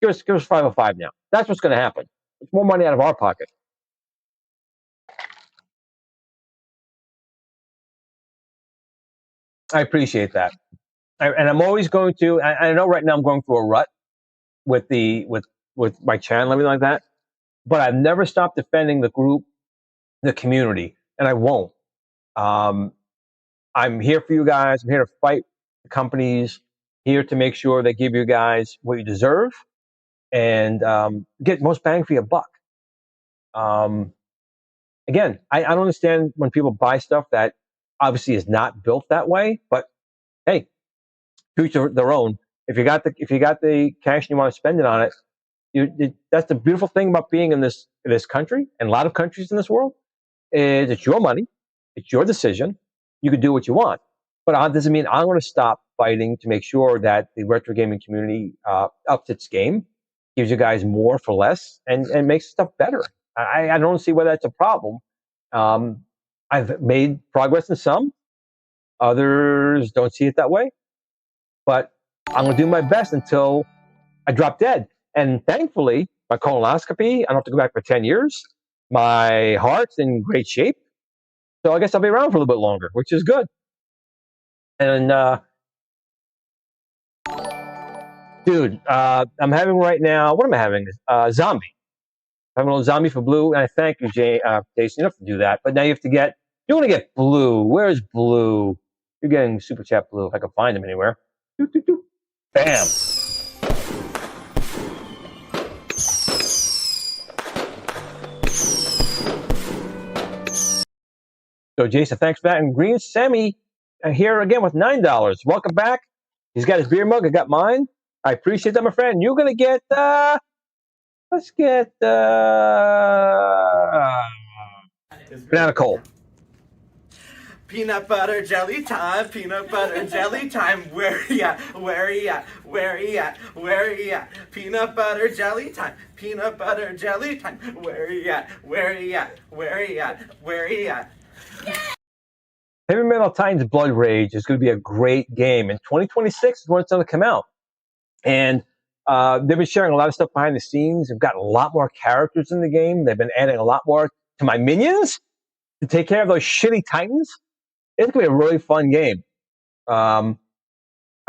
Give us 5.05 now. That's what's gonna happen. It's more money out of our pocket. I appreciate that, and I'm always going to. I know right now I'm going through a rut with with my channel and everything like that, but I've never stopped defending the group, the community, and I won't. Um, I'm here for you guys. I'm here to fight the companies, here to make sure they give you guys what you deserve and get most bang for your buck. Again, I don't understand when people buy stuff that obviously is not built that way, but hey, future their own. If you got the cash and you want to spend it on it, that's the beautiful thing about being in this country and a lot of countries in this world is it's your money, it's your decision. You can do what you want, but that doesn't mean I'm going to stop fighting to make sure that the retro gaming community ups its game, gives you guys more for less, and makes stuff better. I don't see why that's a problem. I've made progress in some, others don't see it that way, but I'm going to do my best until I drop dead. And thankfully, my colonoscopy, I don't have to go back for 10 years. My heart's in great shape. So I guess I'll be around for a little bit longer, which is good. And dude, I'm having right now, what am I having? Zombie. I'm having a little zombie for Blue, and I thank you, Jason. You don't have to do that, but now you want to get Blue. Where's Blue? You're getting Super Chat Blue, if I can find him anywhere. Doo, doo, doo. Bam. So Jason, thanks for that. And Green Sammy here again with $9. Welcome back. He's got his beer mug. I got mine. I appreciate that, my friend. You're gonna get let's get banana cold. Peanut butter jelly time, peanut butter jelly time. Where ya? Where ya? Where ya? Where ya? Peanut butter jelly time, peanut butter jelly time. Where ya? Where ya? Where ya? Where ya? Heavy Metal Titans Blood Rage is going to be a great game. And 2026 is when it's going to come out. And they've been sharing a lot of stuff behind the scenes. They've got a lot more characters in the game. They've been adding a lot more to my minions to take care of those shitty Titans. It's going to be a really fun game. I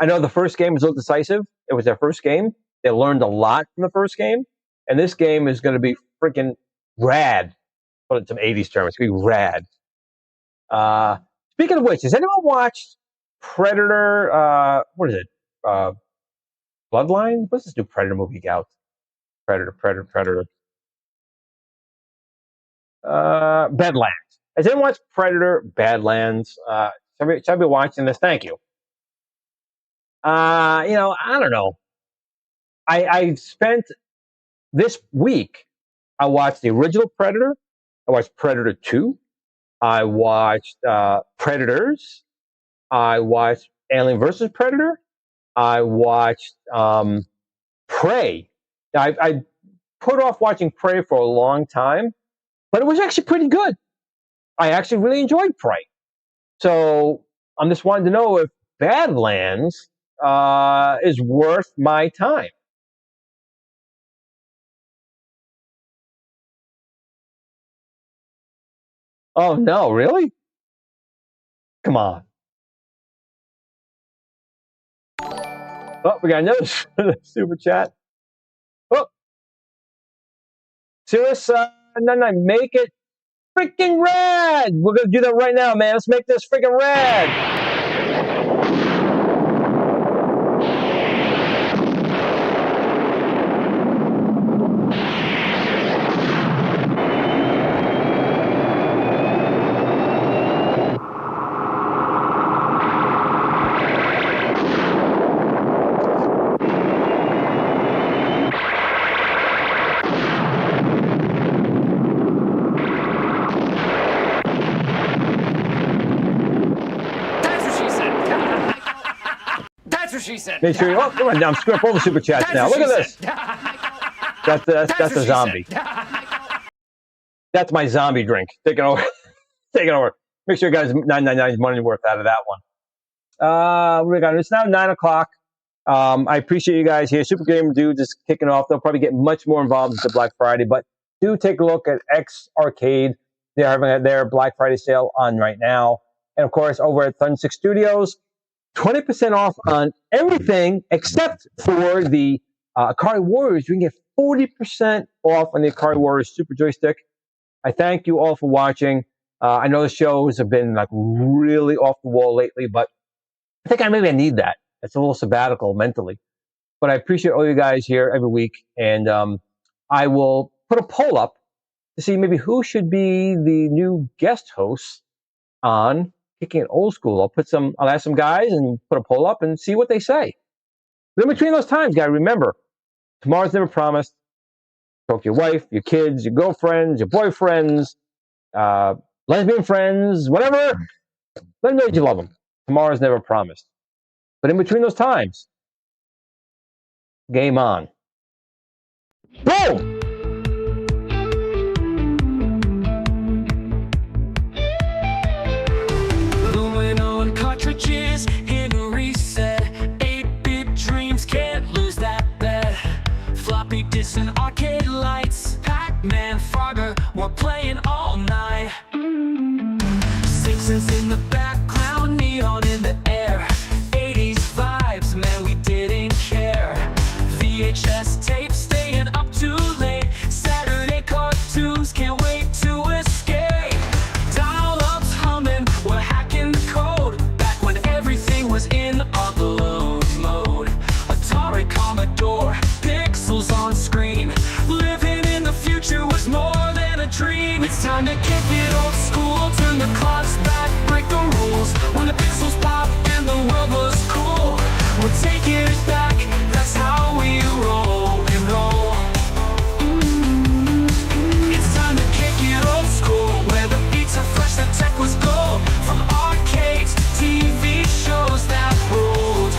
know the first game was a little decisive. It was their first game. They learned a lot from the first game. And this game is going to be freaking rad. Put in some 80s terms. It's going to be rad. Speaking of which, has anyone watched Predator? What is it? Bloodline? What's this new Predator movie out? Predator. Badlands. Has anyone watched Predator Badlands? Should I be watching this? Thank you. You know, I don't know. I spent this week, I watched the original Predator. I watched Predator 2. I watched Predators. I watched Alien vs. Predator. I watched Prey. I put off watching Prey for a long time, but it was actually pretty good. I actually really enjoyed Prey. So I'm just wanting to know if Badlands is worth my time. Oh, no, really? Come on. Oh, we got another super chat. Oh, Serious, no, make it freaking red. We're going to do that right now, man. Let's make this freaking red. She said. Make sure you. Oh, come on, I'm screwing up all the super chats now. Look at this. That's a zombie. That's my zombie drink. Take it over. Take it over. Make sure you guys $9.99 is money worth out of that one. It's now 9 o'clock. I appreciate you guys here. Super Gamer Dude just kicking off. They'll probably get much more involved into Black Friday, but do take a look at X Arcade. They're having their Black Friday sale on right now, and of course over at Thunderstick Studios. 20% off on everything except for the Ikari Warriors. You can get 40% off on the Ikari Warriors Super Joystick. I thank you all for watching. I know the shows have been like really off the wall lately, but I think maybe I need that. It's a little sabbatical mentally. But I appreciate all you guys here every week, and I will put a poll up to see maybe who should be the new guest hosts on Kickin'it Old School. I'll ask some guys and put a poll up and see what they say. But in between those times, guys, remember, tomorrow's never promised. Talk to your wife, your kids, your girlfriends, your boyfriends, lesbian friends, whatever. Let them know that you love them. Tomorrow's never promised. But in between those times, game on. Boom! Cartridges, hit reset. 8-bit dreams, can't lose that bet. Floppy disks and arcade lights. Pac-Man, Frogger, we're playing all night. Simpsons in the background, neon in the air. 80s vibes, man, we didn't care. VHS tapes, staying up too late. Saturday cartoons, can't wait to escape. Dial-ups humming, we're hacking the code. Was in upload mode. Atari Commodore, pixels on screen. Living in the future was more than a dream. It's time to kick it old school. Turn the clocks back, break the rules. When the pixels pop and the world was cool, we're taking it back. That's how we roll and roll. It's time to kick it old school, where the beats are fresh, the tech was gold. From arcades, TV shows that ruled.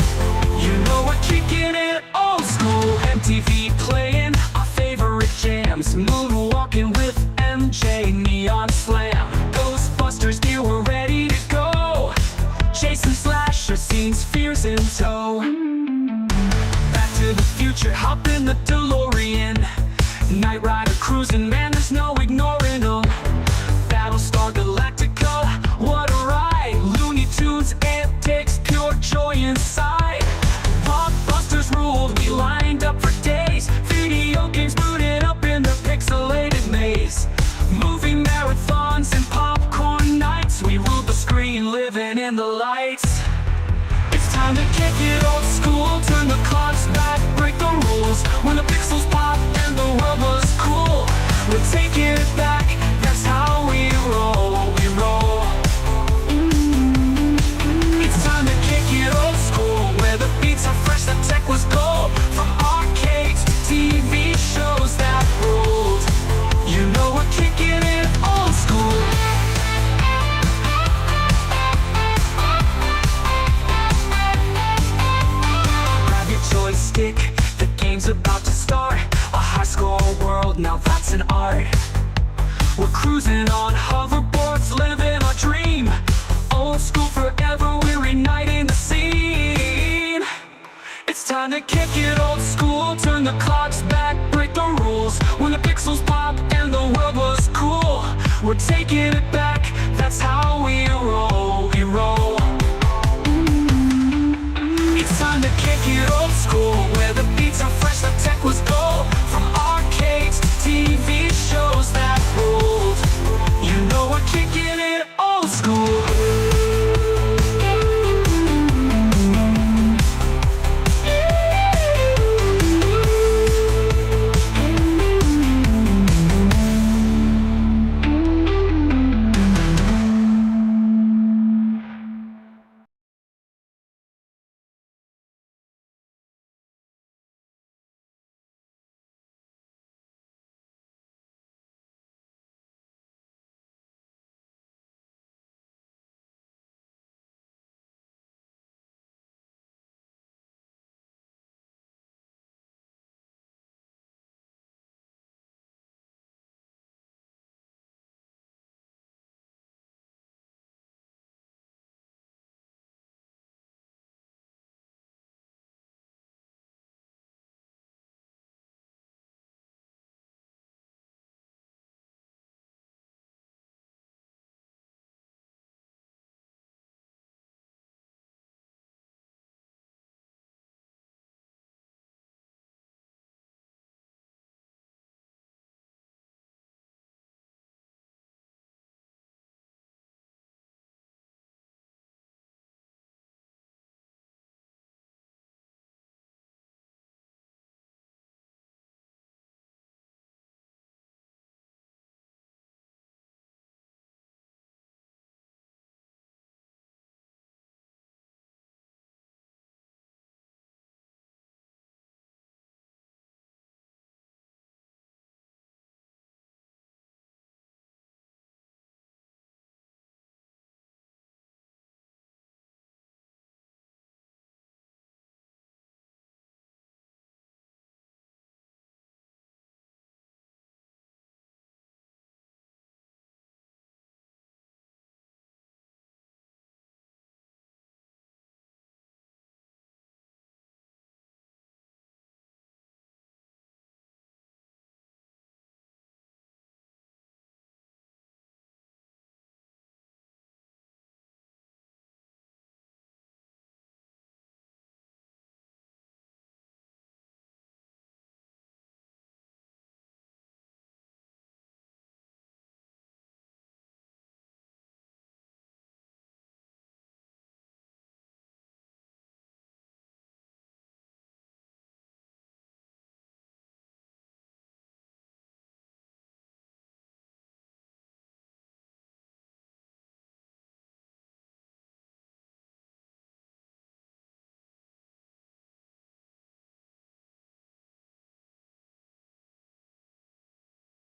You know we're kicking it old school. MTV playing our favorite jams. Moonwalking with MJ, Neon Slam. Ghostbusters gear, we're ready to go. Chasing slasher scenes, fears in tow. Back to the future, hop in the DeLorean. Knight Rider cruising, man, there's no ignoring them. Battlestar Galactica, what a ride. Looney Tunes, antics, pure joy inside. Blockbusters ruled, we lined up for days. Video games booted up in the pixelated maze. Movie marathons and popcorn nights. We ruled the screen, living in the lights. It's time to kick it old school. Turn the clocks back, break the rules. When the pixels pop and the world was cool, we're taking it back. That's how we roll. We that's an art. We're cruising on hoverboards, living our dream. Old school forever, we're igniting the scene. It's time to kick it old school, turn the clocks back, break the rules. When the pixels pop and the world was cool, we're taking it back, that's how we roll, we roll. It's time to kick it old